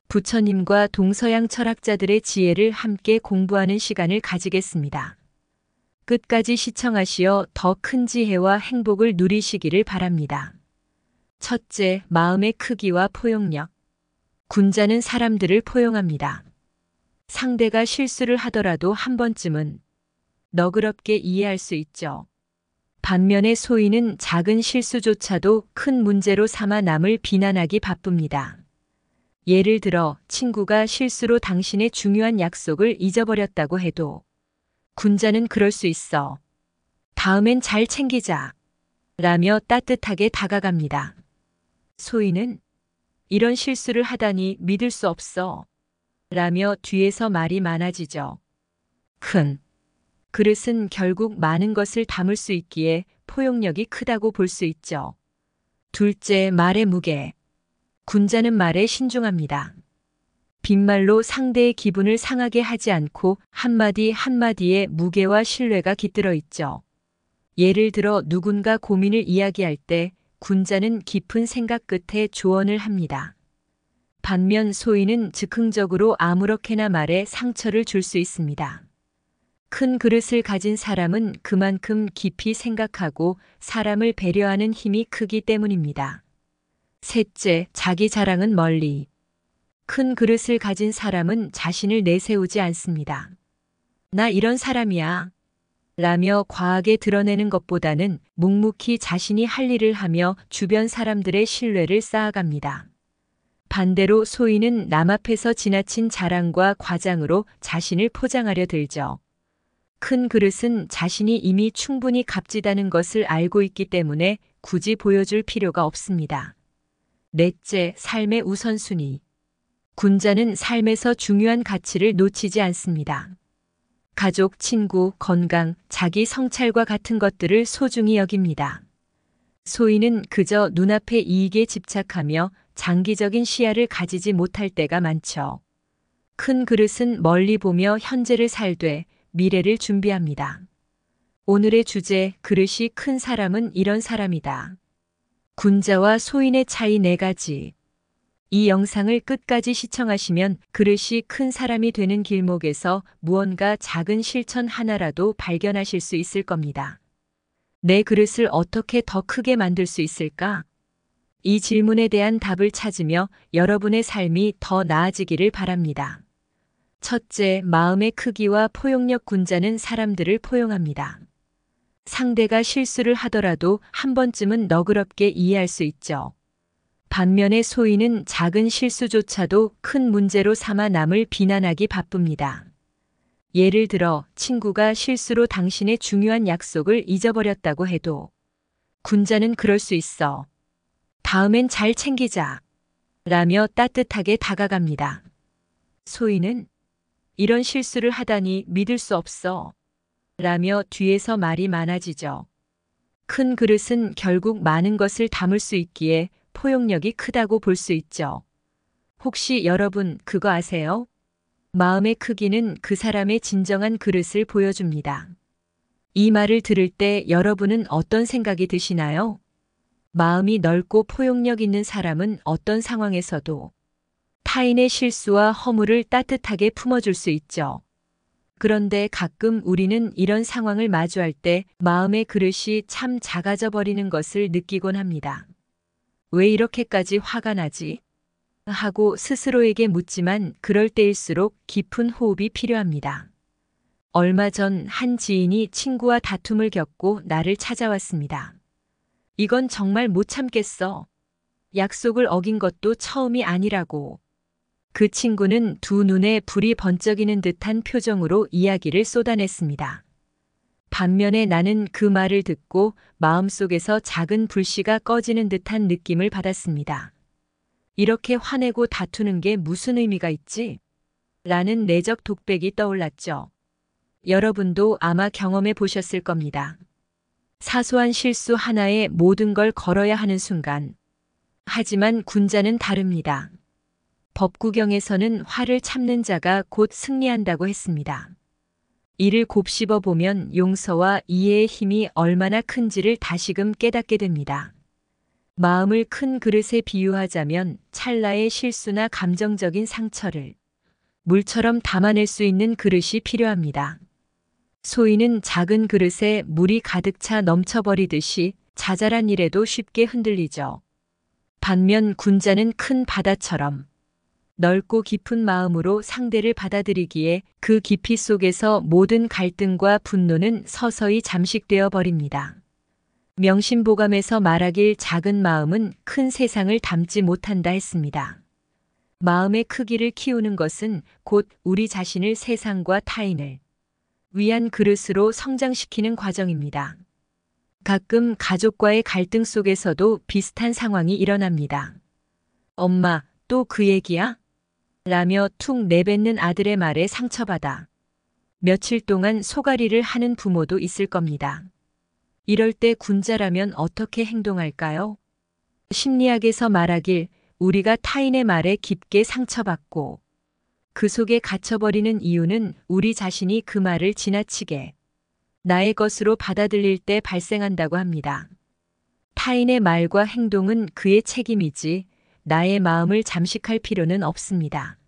Speaker 1: 부처님과 동서양 철학자들의 지혜를 함께 공부하는 시간을 가지겠습니다. 끝까지 시청하시어 더 큰 지혜와 행복을 누리시기를 바랍니다. 첫째, 마음의 크기와 포용력. 군자는 사람들을 포용합니다. 상대가 실수를 하더라도 한 번쯤은 너그럽게 이해할 수 있죠. 반면에 소인은 작은 실수조차도 큰 문제로 삼아 남을 비난하기 바쁩니다. 예를 들어 친구가 실수로 당신의 중요한 약속을 잊어버렸다고 해도 군자는 그럴 수 있어. 다음엔 잘 챙기자. 라며 따뜻하게 다가갑니다. 소인은 이런 실수를 하다니 믿을 수 없어. 라며 뒤에서 말이 많아지죠. 큰 그릇은 결국 많은 것을 담을 수 있기에 포용력이 크다고 볼 수 있죠. 둘째, 말의 무게. 군자는 말에 신중합니다. 빈말로 상대의 기분을 상하게 하지 않고 한마디 한마디에 무게와 신뢰가 깃들어 있죠. 예를 들어 누군가 고민을 이야기할 때 군자는 깊은 생각 끝에 조언을 합니다. 반면 소인은 즉흥적으로 아무렇게나 말해 상처를 줄 수 있습니다. 큰 그릇을 가진 사람은 그만큼 깊이 생각하고 사람을 배려하는 힘이 크기 때문입니다. 셋째, 자기 자랑은 멀리. 큰 그릇을 가진 사람은 자신을 내세우지 않습니다. 나 이런 사람이야. 라며 과하게 드러내는 것보다는 묵묵히 자신이 할 일을 하며 주변 사람들의 신뢰를 쌓아갑니다. 반대로 소인은 남 앞에서 지나친 자랑과 과장으로 자신을 포장하려 들죠. 큰 그릇은 자신이 이미 충분히 값지다는 것을 알고 있기 때문에 굳이 보여줄 필요가 없습니다. 넷째, 삶의 우선순위. 군자는 삶에서 중요한 가치를 놓치지 않습니다. 가족, 친구, 건강, 자기 성찰과 같은 것들을 소중히 여깁니다. 소인은 그저 눈앞의 이익에 집착하며 장기적인 시야를 가지지 못할 때가 많죠. 큰 그릇은 멀리 보며 현재를 살되 미래를 준비합니다. 오늘의 주제, 그릇이 큰 사람은 이런 사람이다. 군자와 소인의 차이 4가지. 이 영상을 끝까지 시청하시면 그릇이 큰 사람이 되는 길목에서 무언가 작은 실천 하나라도 발견하실 수 있을 겁니다. 내 그릇을 어떻게 더 크게 만들 수 있을까? 이 질문에 대한 답을 찾으며 여러분의 삶이 더 나아지기를 바랍니다. 첫째, 마음의 크기와 포용력. 군자는 사람들을 포용합니다. 상대가 실수를 하더라도 한 번쯤은 너그럽게 이해할 수 있죠. 반면에 소인은 작은 실수조차도 큰 문제로 삼아 남을 비난하기 바쁩니다. 예를 들어 친구가 실수로 당신의 중요한 약속을 잊어버렸다고 해도 군자는 그럴 수 있어. 다음엔 잘 챙기자. 라며 따뜻하게 다가갑니다. 소인은 이런 실수를 하다니 믿을 수 없어. 라며 뒤에서 말이 많아지죠. 큰 그릇은 결국 많은 것을 담을 수 있기에 포용력이 크다고 볼 수 있죠. 혹시 여러분 그거 아세요? 마음의 크기는 그 사람의 진정한 그릇을 보여줍니다. 이 말을 들을 때 여러분은 어떤 생각이 드시나요? 마음이 넓고 포용력 있는 사람은 어떤 상황에서도 타인의 실수와 허물을 따뜻하게 품어줄 수 있죠. 그런데 가끔 우리는 이런 상황을 마주할 때 마음의 그릇이 참 작아져 버리는 것을 느끼곤 합니다. 왜 이렇게까지 화가 나지? 하고 스스로에게 묻지만 그럴 때일수록 깊은 호흡이 필요합니다. 얼마 전 한 지인이 친구와 다툼을 겪고 나를 찾아왔습니다. 이건 정말 못 참겠어. 약속을 어긴 것도 처음이 아니라고. 그 친구는 두 눈에 불이 번쩍이는 듯한 표정으로 이야기를 쏟아냈습니다. 반면에 나는 그 말을 듣고 마음속에서 작은 불씨가 꺼지는 듯한 느낌을 받았습니다. 이렇게 화내고 다투는 게 무슨 의미가 있지? 라는 내적 독백이 떠올랐죠. 여러분도 아마 경험해 보셨을 겁니다. 사소한 실수 하나에 모든 걸 걸어야 하는 순간. 하지만 군자는 다릅니다. 법구경에서는 화를 참는 자가 곧 승리한다고 했습니다. 이를 곱씹어 보면 용서와 이해의 힘이 얼마나 큰지를 다시금 깨닫게 됩니다. 마음을 큰 그릇에 비유하자면 찰나의 실수나 감정적인 상처를 물처럼 담아낼 수 있는 그릇이 필요합니다. 소인은 작은 그릇에 물이 가득 차 넘쳐버리듯이 자잘한 일에도 쉽게 흔들리죠. 반면 군자는 큰 바다처럼 넓고 깊은 마음으로 상대를 받아들이기에 그 깊이 속에서 모든 갈등과 분노는 서서히 잠식되어 버립니다. 명심보감에서 말하길 작은 마음은 큰 세상을 담지 못한다 했습니다. 마음의 크기를 키우는 것은 곧 우리 자신을 세상과 타인을 위한 그릇으로 성장시키는 과정입니다. 가끔 가족과의 갈등 속에서도 비슷한 상황이 일어납니다. 엄마, 또 그 얘기야? 라며 툭 내뱉는 아들의 말에 상처받아 며칠 동안 소갈이를 하는 부모도 있을 겁니다. 이럴 때 군자라면 어떻게 행동할까요? 심리학에서 말하길 우리가 타인의 말에 깊게 상처받고 그 속에 갇혀버리는 이유는 우리 자신이 그 말을 지나치게 나의 것으로 받아들일 때 발생한다고 합니다. 타인의 말과 행동은 그의 책임이지 나의 마음을 잠식할 필요는 없습니다.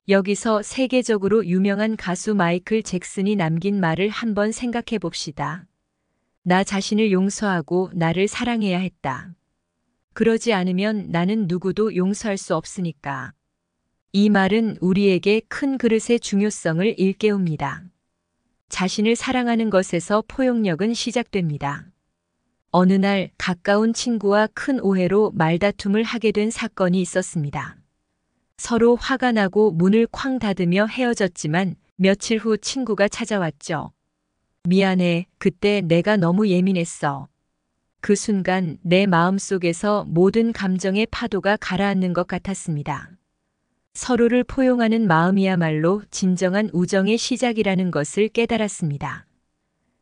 Speaker 1: 여기서 세계적으로 유명한 가수 마이클 잭슨이 남긴 말을 한번 생각해 봅시다. 나 자신을 용서하고 나를 사랑해야 했다. 그러지 않으면 나는 누구도 용서할 수 없으니까. 이 말은 우리에게 큰 그릇의 중요성을 일깨웁니다. 자신을 사랑하는 것에서 포용력은 시작됩니다. 어느 날 가까운 친구와 큰 오해로 말다툼을 하게 된 사건이 있었습니다. 서로 화가 나고 문을 쾅 닫으며 헤어졌지만 며칠 후 친구가 찾아왔죠. 미안해, 그때 내가 너무 예민했어. 그 순간 내 마음속에서 모든 감정의 파도가 가라앉는 것 같았습니다. 서로를 포용하는 마음이야말로 진정한 우정의 시작이라는 것을 깨달았습니다.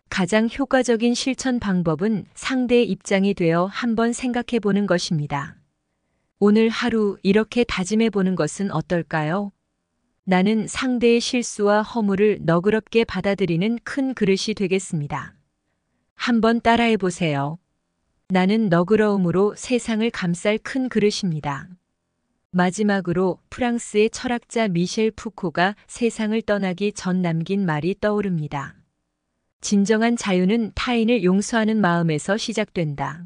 Speaker 1: 가장 효과적인 실천 방법은 상대의 입장이 되어 한번 생각해 보는 것입니다. 오늘 하루 이렇게 다짐해 보는 것은 어떨까요? 나는 상대의 실수와 허물을 너그럽게 받아들이는 큰 그릇이 되겠습니다. 한번 따라해 보세요. 나는 너그러움으로 세상을 감쌀 큰 그릇입니다. 마지막으로 프랑스의 철학자 미셸 푸코가 세상을 떠나기 전 남긴 말이 떠오릅니다. 진정한 자유는 타인을 용서하는 마음에서 시작된다.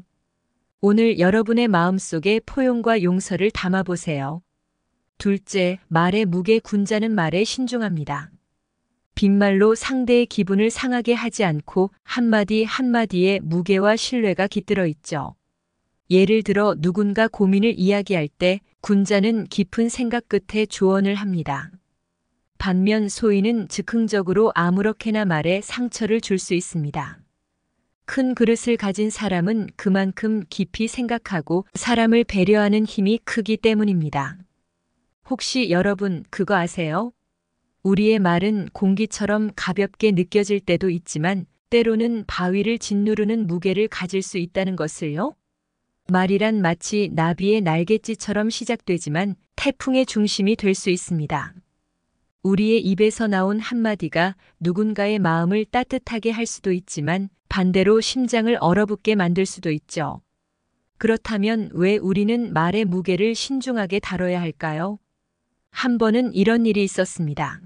Speaker 1: 오늘 여러분의 마음속에 포용과 용서를 담아보세요. 둘째, 말의 무게. 군자는 말에 신중합니다. 빈말로 상대의 기분을 상하게 하지 않고 한마디 한마디에 무게와 신뢰가 깃들어 있죠. 예를 들어 누군가 고민을 이야기할 때 군자는 깊은 생각 끝에 조언을 합니다. 반면 소인은 즉흥적으로 아무렇게나 말해 상처를 줄 수 있습니다. 큰 그릇을 가진 사람은 그만큼 깊이 생각하고 사람을 배려하는 힘이 크기 때문입니다. 혹시 여러분 그거 아세요? 우리의 말은 공기처럼 가볍게 느껴질 때도 있지만 때로는 바위를 짓누르는 무게를 가질 수 있다는 것을요? 말이란 마치 나비의 날갯짓처럼 시작되지만 태풍의 중심이 될 수 있습니다. 우리의 입에서 나온 한마디가 누군가의 마음을 따뜻하게 할 수도 있지만 반대로 심장을 얼어붙게 만들 수도 있죠. 그렇다면 왜 우리는 말의 무게를 신중하게 다뤄야 할까요? 한 번은 이런 일이 있었습니다.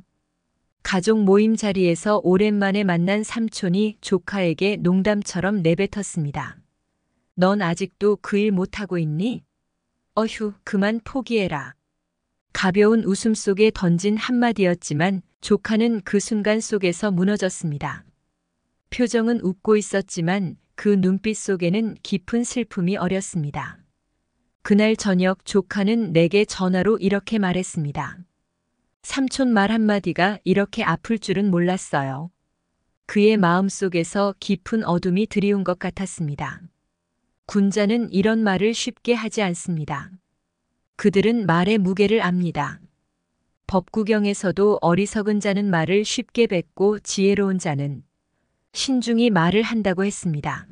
Speaker 1: 가족 모임 자리에서 오랜만에 만난 삼촌이 조카에게 농담처럼 내뱉었습니다. 넌 아직도 그 일 못하고 있니? 어휴, 그만 포기해라. 가벼운 웃음 속에 던진 한마디였지만 조카는 그 순간 속에서 무너졌습니다. 표정은 웃고 있었지만 그 눈빛 속에는 깊은 슬픔이 어렸습니다. 그날 저녁 조카는 내게 전화로 이렇게 말했습니다. 삼촌 말 한마디가 이렇게 아플 줄은 몰랐어요. 그의 마음속에서 깊은 어둠이 드리운 것 같았습니다. 군자는 이런 말을 쉽게 하지 않습니다. 그들은 말의 무게를 압니다. 법구경에서도 어리석은 자는 말을 쉽게 뱉고 지혜로운 자는 신중히 말을 한다고 했습니다.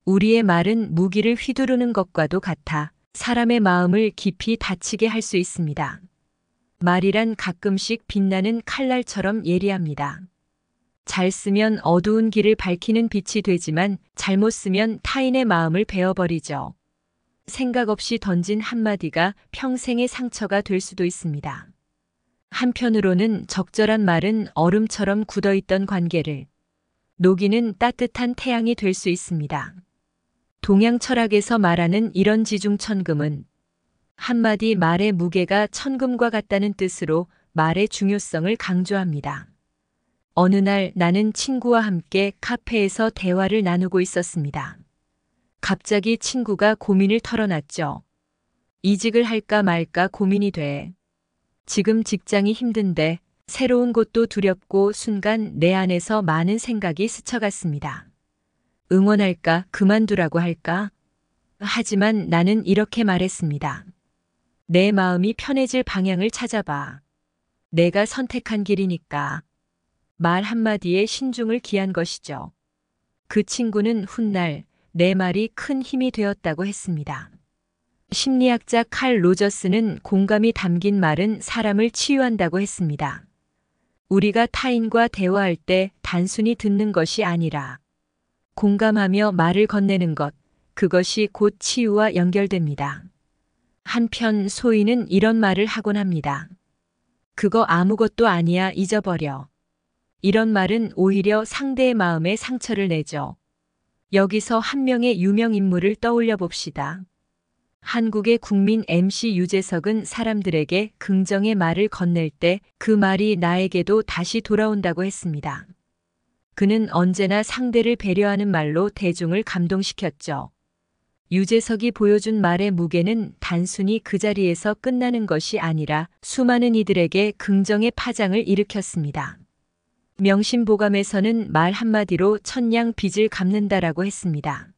Speaker 1: 우리의 말은 무기를 휘두르는 것과도 같아 사람의 마음을 깊이 다치게 할 수 있습니다. 말이란 가끔씩 빛나는 칼날처럼 예리합니다. 잘 쓰면 어두운 길을 밝히는 빛이 되지만 잘못 쓰면 타인의 마음을 베어버리죠. 생각 없이 던진 한마디가 평생의 상처가 될 수도 있습니다. 한편으로는 적절한 말은 얼음처럼 굳어있던 관계를 녹이는 따뜻한 태양이 될 수 있습니다. 동양 철학에서 말하는 이런 지중천금은 한마디 말의 무게가 천금과 같다는 뜻으로 말의 중요성을 강조합니다. 어느 날 나는 친구와 함께 카페에서 대화를 나누고 있었습니다. 갑자기 친구가 고민을 털어놨죠. 이직을 할까 말까 고민이 돼. 지금 직장이 힘든데 새로운 곳도 두렵고 순간 내 안에서 많은 생각이 스쳐갔습니다. 응원할까 그만두라고 할까? 하지만 나는 이렇게 말했습니다. 내 마음이 편해질 방향을 찾아봐. 내가 선택한 길이니까. 말 한마디에 신중을 기한 것이죠. 그 친구는 훗날 내 말이 큰 힘이 되었다고 했습니다. 심리학자 칼 로저스는 공감이 담긴 말은 사람을 치유한다고 했습니다. 우리가 타인과 대화할 때 단순히 듣는 것이 아니라 공감하며 말을 건네는 것, 그것이 곧 치유와 연결됩니다. 한편 소인은 이런 말을 하곤 합니다. 그거 아무것도 아니야, 잊어버려. 이런 말은 오히려 상대의 마음에 상처를 내죠. 여기서 한 명의 유명 인물을 떠올려 봅시다. 한국의 국민 MC 유재석은 사람들에게 긍정의 말을 건넬 때 그 말이 나에게도 다시 돌아온다고 했습니다. 그는 언제나 상대를 배려하는 말로 대중을 감동시켰죠. 유재석이 보여준 말의 무게는 단순히 그 자리에서 끝나는 것이 아니라 수많은 이들에게 긍정의 파장을 일으켰습니다. 명심보감에서는 말 한마디로 천냥 빚을 갚는다라고 했습니다.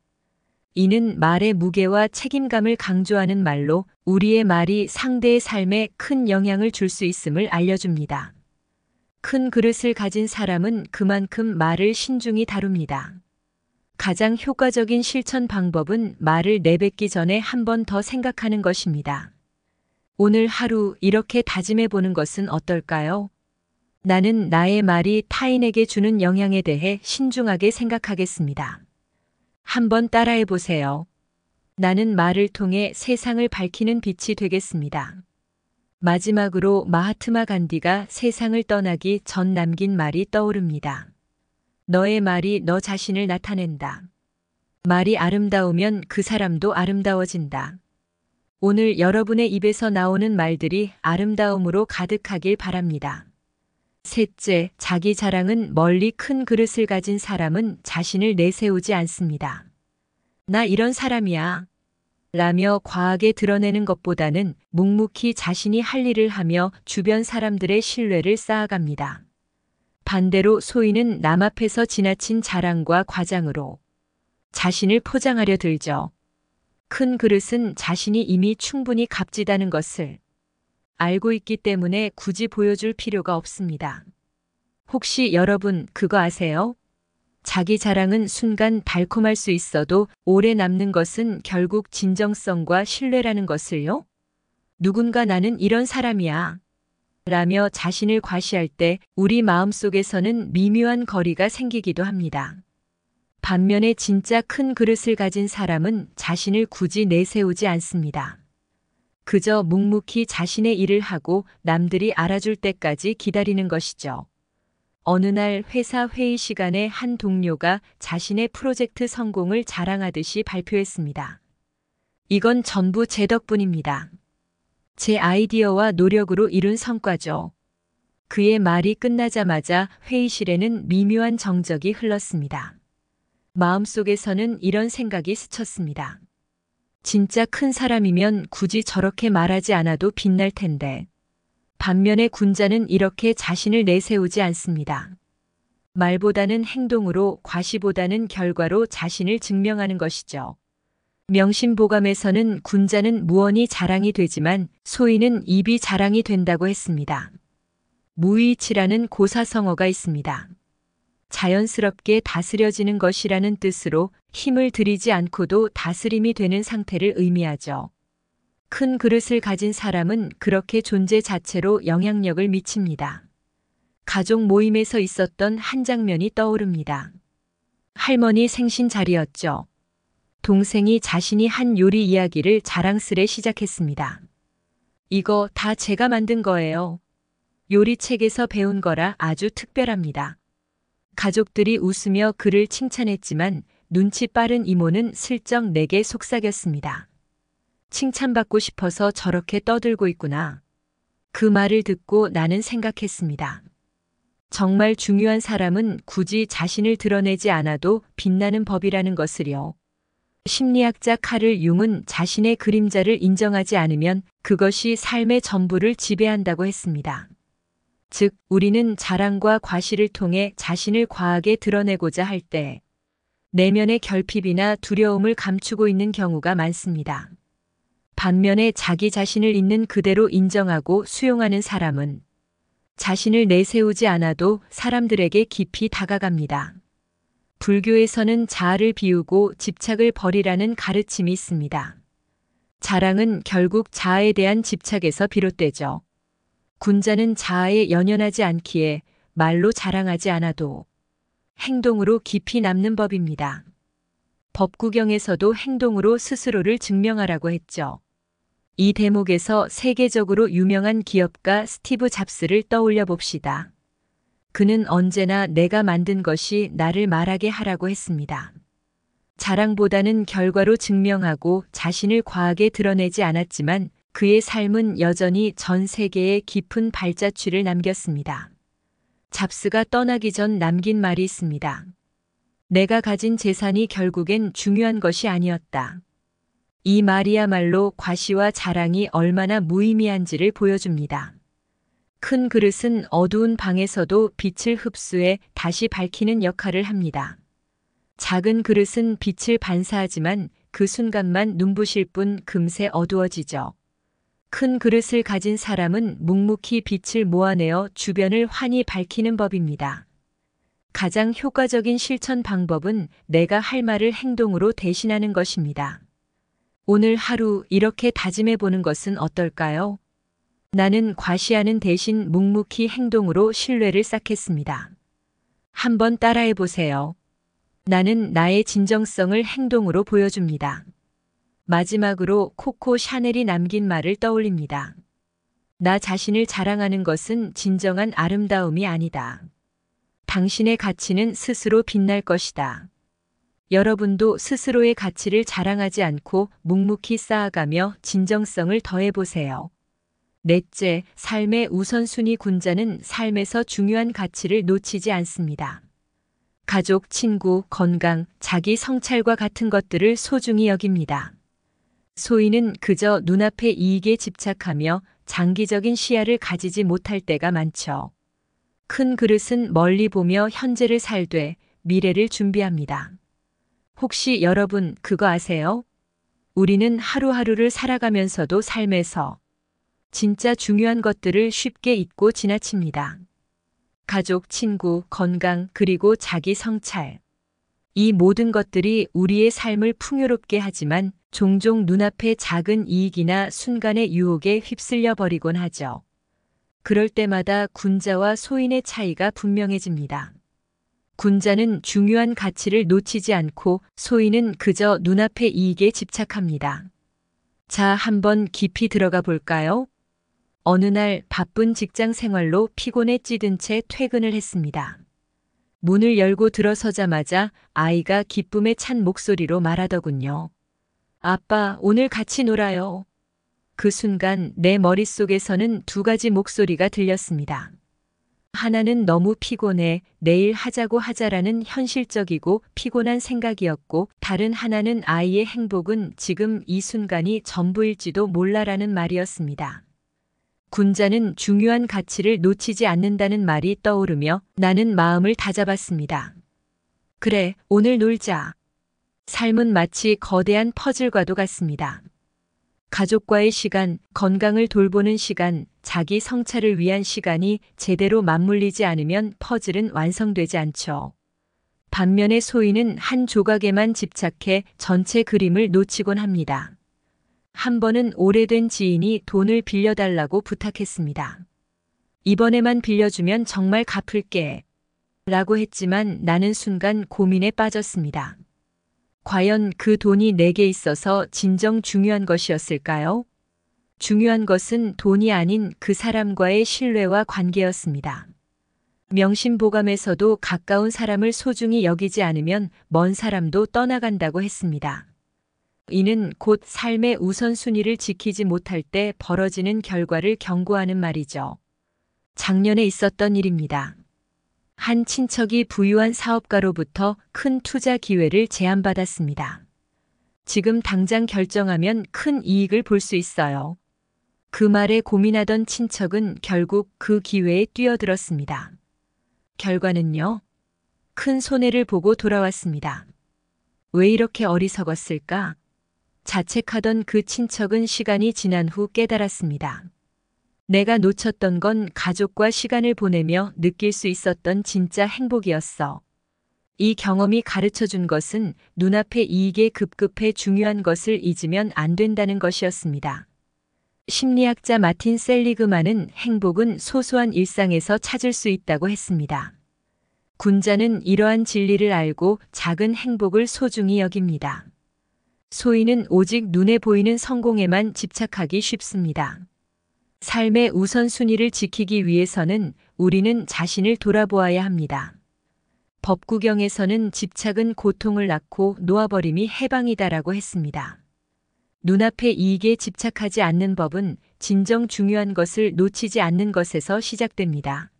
Speaker 1: 이는 말의 무게와 책임감을 강조하는 말로 우리의 말이 상대의 삶에 큰 영향을 줄 수 있음을 알려줍니다. 큰 그릇을 가진 사람은 그만큼 말을 신중히 다룹니다. 가장 효과적인 실천 방법은 말을 내뱉기 전에 한 번 더 생각하는 것입니다. 오늘 하루 이렇게 다짐해 보는 것은 어떨까요? 나는 나의 말이 타인에게 주는 영향에 대해 신중하게 생각하겠습니다. 한번 따라해 보세요. 나는 말을 통해 세상을 밝히는 빛이 되겠습니다. 마지막으로 마하트마 간디가 세상을 떠나기 전 남긴 말이 떠오릅니다. 너의 말이 너 자신을 나타낸다. 말이 아름다우면 그 사람도 아름다워진다. 오늘 여러분의 입에서 나오는 말들이 아름다움으로 가득하길 바랍니다. 셋째, 자기 자랑은 멀리 큰 그릇을 가진 사람은 자신을 내세우지 않습니다. 나 이런 사람이야. 라며 과하게 드러내는 것보다는 묵묵히 자신이 할 일을 하며 주변 사람들의 신뢰를 쌓아갑니다. 반대로 소인은 남 앞에서 지나친 자랑과 과장으로 자신을 포장하려 들죠. 큰 그릇은 자신이 이미 충분히 값지다는 것을 알고 있기 때문에 굳이 보여줄 필요가 없습니다. 혹시 여러분 그거 아세요? 자기 자랑은 순간 달콤할 수 있어도 오래 남는 것은 결국 진정성과 신뢰라는 것을요? 누군가 나는 이런 사람이야. 라며 자신을 과시할 때 우리 마음속에서는 미묘한 거리가 생기기도 합니다. 반면에 진짜 큰 그릇을 가진 사람은 자신을 굳이 내세우지 않습니다. 그저 묵묵히 자신의 일을 하고 남들이 알아줄 때까지 기다리는 것이죠. 어느 날 회사 회의 시간에 한 동료가 자신의 프로젝트 성공을 자랑하듯이 발표했습니다. 이건 전부 제 덕분입니다. 제 아이디어와 노력으로 이룬 성과죠. 그의 말이 끝나자마자 회의실에는 미묘한 정적이 흘렀습니다. 마음속에서는 이런 생각이 스쳤습니다. 진짜 큰 사람이면 굳이 저렇게 말하지 않아도 빛날 텐데. 반면에 군자는 이렇게 자신을 내세우지 않습니다. 말보다는 행동으로, 과시보다는 결과로 자신을 증명하는 것이죠. 명심보감에서는 군자는 무언이 자랑이 되지만 소인은 입이 자랑이 된다고 했습니다. 무의치라는 고사성어가 있습니다. 자연스럽게 다스려지는 것이라는 뜻으로 힘을 들이지 않고도 다스림이 되는 상태를 의미하죠. 큰 그릇을 가진 사람은 그렇게 존재 자체로 영향력을 미칩니다. 가족 모임에서 있었던 한 장면이 떠오릅니다. 할머니 생신자리였죠. 동생이 자신이 한 요리 이야기를 자랑스레 시작했습니다. 이거 다 제가 만든 거예요. 요리책에서 배운 거라 아주 특별합니다. 가족들이 웃으며 그를 칭찬했지만 눈치 빠른 이모는 슬쩍 내게 속삭였습니다. 칭찬받고 싶어서 저렇게 떠들고 있구나. 그 말을 듣고 나는 생각했습니다. 정말 중요한 사람은 굳이 자신을 드러내지 않아도 빛나는 법이라는 것을요. 심리학자 카를 융은 자신의 그림자를 인정하지 않으면 그것이 삶의 전부를 지배한다고 했습니다. 즉, 우리는 자랑과 과시를 통해 자신을 과하게 드러내고자 할 때 내면의 결핍이나 두려움을 감추고 있는 경우가 많습니다. 반면에 자기 자신을 있는 그대로 인정하고 수용하는 사람은 자신을 내세우지 않아도 사람들에게 깊이 다가갑니다. 불교에서는 자아를 비우고 집착을 버리라는 가르침이 있습니다. 자랑은 결국 자아에 대한 집착에서 비롯되죠. 군자는 자아에 연연하지 않기에 말로 자랑하지 않아도 행동으로 깊이 남는 법입니다. 법구경에서도 행동으로 스스로를 증명하라고 했죠. 이 대목에서 세계적으로 유명한 기업가 스티브 잡스를 떠올려 봅시다. 그는 언제나 내가 만든 것이 나를 말하게 하라고 했습니다. 자랑보다는 결과로 증명하고 자신을 과하게 드러내지 않았지만 그의 삶은 여전히 전 세계에 깊은 발자취를 남겼습니다. 잡스가 떠나기 전 남긴 말이 있습니다. 내가 가진 재산이 결국엔 중요한 것이 아니었다. 이 말이야말로 과시와 자랑이 얼마나 무의미한지를 보여줍니다. 큰 그릇은 어두운 방에서도 빛을 흡수해 다시 밝히는 역할을 합니다. 작은 그릇은 빛을 반사하지만 그 순간만 눈부실 뿐 금세 어두워지죠. 큰 그릇을 가진 사람은 묵묵히 빛을 모아내어 주변을 환히 밝히는 법입니다. 가장 효과적인 실천 방법은 내가 할 말을 행동으로 대신하는 것입니다. 오늘 하루 이렇게 다짐해 보는 것은 어떨까요? 나는 과시하는 대신 묵묵히 행동으로 신뢰를 쌓겠습니다. 한번 따라해 보세요. 나는 나의 진정성을 행동으로 보여줍니다. 마지막으로 코코 샤넬이 남긴 말을 떠올립니다. 나 자신을 자랑하는 것은 진정한 아름다움이 아니다. 당신의 가치는 스스로 빛날 것이다. 여러분도 스스로의 가치를 자랑하지 않고 묵묵히 쌓아가며 진정성을 더해보세요. 넷째, 삶의 우선순위 군자는 삶에서 중요한 가치를 놓치지 않습니다. 가족, 친구, 건강, 자기 성찰과 같은 것들을 소중히 여깁니다. 소인은 그저 눈앞의 이익에 집착하며 장기적인 시야를 가지지 못할 때가 많죠. 큰 그릇은 멀리 보며 현재를 살되 미래를 준비합니다. 혹시 여러분 그거 아세요? 우리는 하루하루를 살아가면서도 삶에서 진짜 중요한 것들을 쉽게 잊고 지나칩니다. 가족, 친구, 건강, 그리고 자기 성찰. 이 모든 것들이 우리의 삶을 풍요롭게 하지만 종종 눈앞의 작은 이익이나 순간의 유혹에 휩쓸려 버리곤 하죠. 그럴 때마다 군자와 소인의 차이가 분명해집니다. 군자는 중요한 가치를 놓치지 않고 소인은 그저 눈앞의 이익에 집착합니다. 자, 한번 깊이 들어가 볼까요? 어느 날 바쁜 직장 생활로 피곤에 찌든 채 퇴근을 했습니다. 문을 열고 들어서자마자 아이가 기쁨에 찬 목소리로 말하더군요. 아빠, 오늘 같이 놀아요. 그 순간 내 머릿속에서는 두 가지 목소리가 들렸습니다. 하나는 너무 피곤해, 내일 하자라는 현실적이고 피곤한 생각이었고, 다른 하나는 아이의 행복은 지금 이 순간이 전부일지도 몰라라는 말이었습니다. 군자는 중요한 가치를 놓치지 않는다는 말이 떠오르며 나는 마음을 다잡았습니다. 그래, 오늘 놀자. 삶은 마치 거대한 퍼즐과도 같습니다. 가족과의 시간, 건강을 돌보는 시간, 자기 성찰을 위한 시간이 제대로 맞물리지 않으면 퍼즐은 완성되지 않죠. 반면에 소인은 한 조각에만 집착해 전체 그림을 놓치곤 합니다. 한 번은 오래된 지인이 돈을 빌려달라고 부탁했습니다. 이번에만 빌려주면 정말 갚을게. 라고 했지만 나는 순간 고민에 빠졌습니다. 과연 그 돈이 내게 있어서 진정 중요한 것이었을까요? 중요한 것은 돈이 아닌 그 사람과의 신뢰와 관계였습니다. 명심보감에서도 가까운 사람을 소중히 여기지 않으면 먼 사람도 떠나간다고 했습니다. 이는 곧 삶의 우선순위를 지키지 못할 때 벌어지는 결과를 경고하는 말이죠. 작년에 있었던 일입니다. 한 친척이 부유한 사업가로부터 큰 투자 기회를 제안받았습니다. 지금 당장 결정하면 큰 이익을 볼 수 있어요. 그 말에 고민하던 친척은 결국 그 기회에 뛰어들었습니다. 결과는요? 큰 손해를 보고 돌아왔습니다. 왜 이렇게 어리석었을까? 자책하던 그 친척은 시간이 지난 후 깨달았습니다. 내가 놓쳤던 건 가족과 시간을 보내며 느낄 수 있었던 진짜 행복이었어. 이 경험이 가르쳐 준 것은 눈앞의 이익에 급급해 중요한 것을 잊으면 안 된다는 것이었습니다. 심리학자 마틴 셀리그만은 행복은 소소한 일상에서 찾을 수 있다고 했습니다. 군자는 이러한 진리를 알고 작은 행복을 소중히 여깁니다. 소인은 오직 눈에 보이는 성공에만 집착하기 쉽습니다. 삶의 우선순위를 지키기 위해서는 우리는 자신을 돌아보아야 합니다. 법구경에서는 집착은 고통을 낳고 놓아버림이 해방이다라고 했습니다. 눈앞의 이익에 집착하지 않는 법은 진정 중요한 것을 놓치지 않는 것에서 시작됩니다.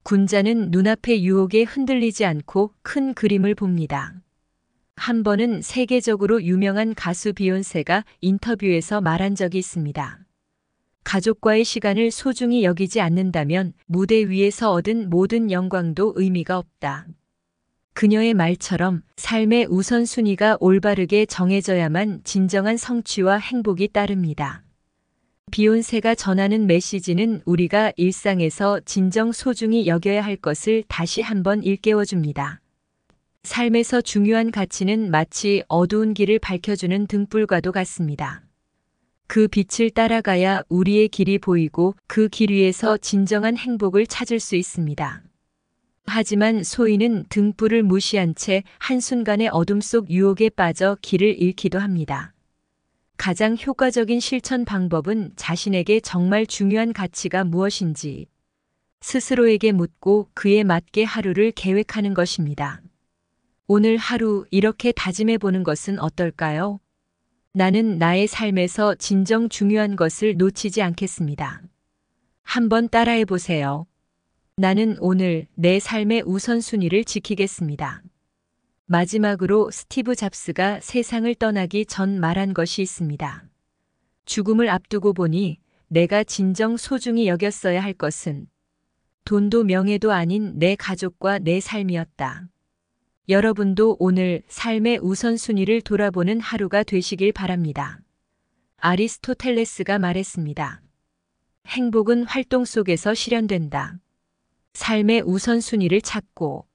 Speaker 1: 군자는 눈앞의 유혹에 흔들리지 않고 큰 그림을 봅니다. 한 번은 세계적으로 유명한 가수 비욘세가 인터뷰에서 말한 적이 있습니다. 가족과의 시간을 소중히 여기지 않는다면 무대 위에서 얻은 모든 영광도 의미가 없다. 그녀의 말처럼 삶의 우선순위가 올바르게 정해져야만 진정한 성취와 행복이 따릅니다. 비욘세가 전하는 메시지는 우리가 일상에서 진정 소중히 여겨야 할 것을 다시 한번 일깨워줍니다. 삶에서 중요한 가치는 마치 어두운 길을 밝혀주는 등불과도 같습니다. 그 빛을 따라가야 우리의 길이 보이고 그 길 위에서 진정한 행복을 찾을 수 있습니다. 하지만 소인은 등불을 무시한 채 한순간의 어둠 속 유혹에 빠져 길을 잃기도 합니다. 가장 효과적인 실천 방법은 자신에게 정말 중요한 가치가 무엇인지 스스로에게 묻고 그에 맞게 하루를 계획하는 것입니다. 오늘 하루 이렇게 다짐해 보는 것은 어떨까요? 나는 나의 삶에서 진정 중요한 것을 놓치지 않겠습니다. 한번 따라해 보세요. 나는 오늘 내 삶의 우선순위를 지키겠습니다. 마지막으로 스티브 잡스가 세상을 떠나기 전 말한 것이 있습니다. 죽음을 앞두고 보니 내가 진정 소중히 여겼어야 할 것은 돈도 명예도 아닌 내 가족과 내 삶이었다. 여러분도 오늘 삶의 우선순위를 돌아보는 하루가 되시길 바랍니다. 아리스토텔레스가 말했습니다. 행복은 활동 속에서 실현된다. 삶의 우선순위를 찾고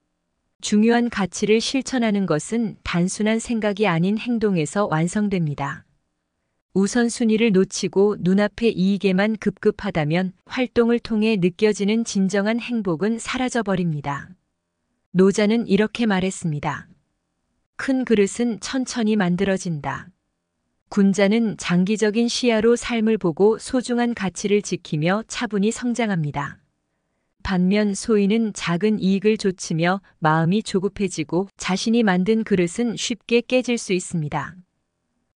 Speaker 1: 중요한 가치를 실천하는 것은 단순한 생각이 아닌 행동에서 완성됩니다. 우선순위를 놓치고 눈앞의 이익에만 급급하다면 활동을 통해 느껴지는 진정한 행복은 사라져버립니다. 노자는 이렇게 말했습니다. 큰 그릇은 천천히 만들어진다. 군자는 장기적인 시야로 삶을 보고 소중한 가치를 지키며 차분히 성장합니다. 반면 소인은 작은 이익을 좇으며 마음이 조급해지고 자신이 만든 그릇은 쉽게 깨질 수 있습니다.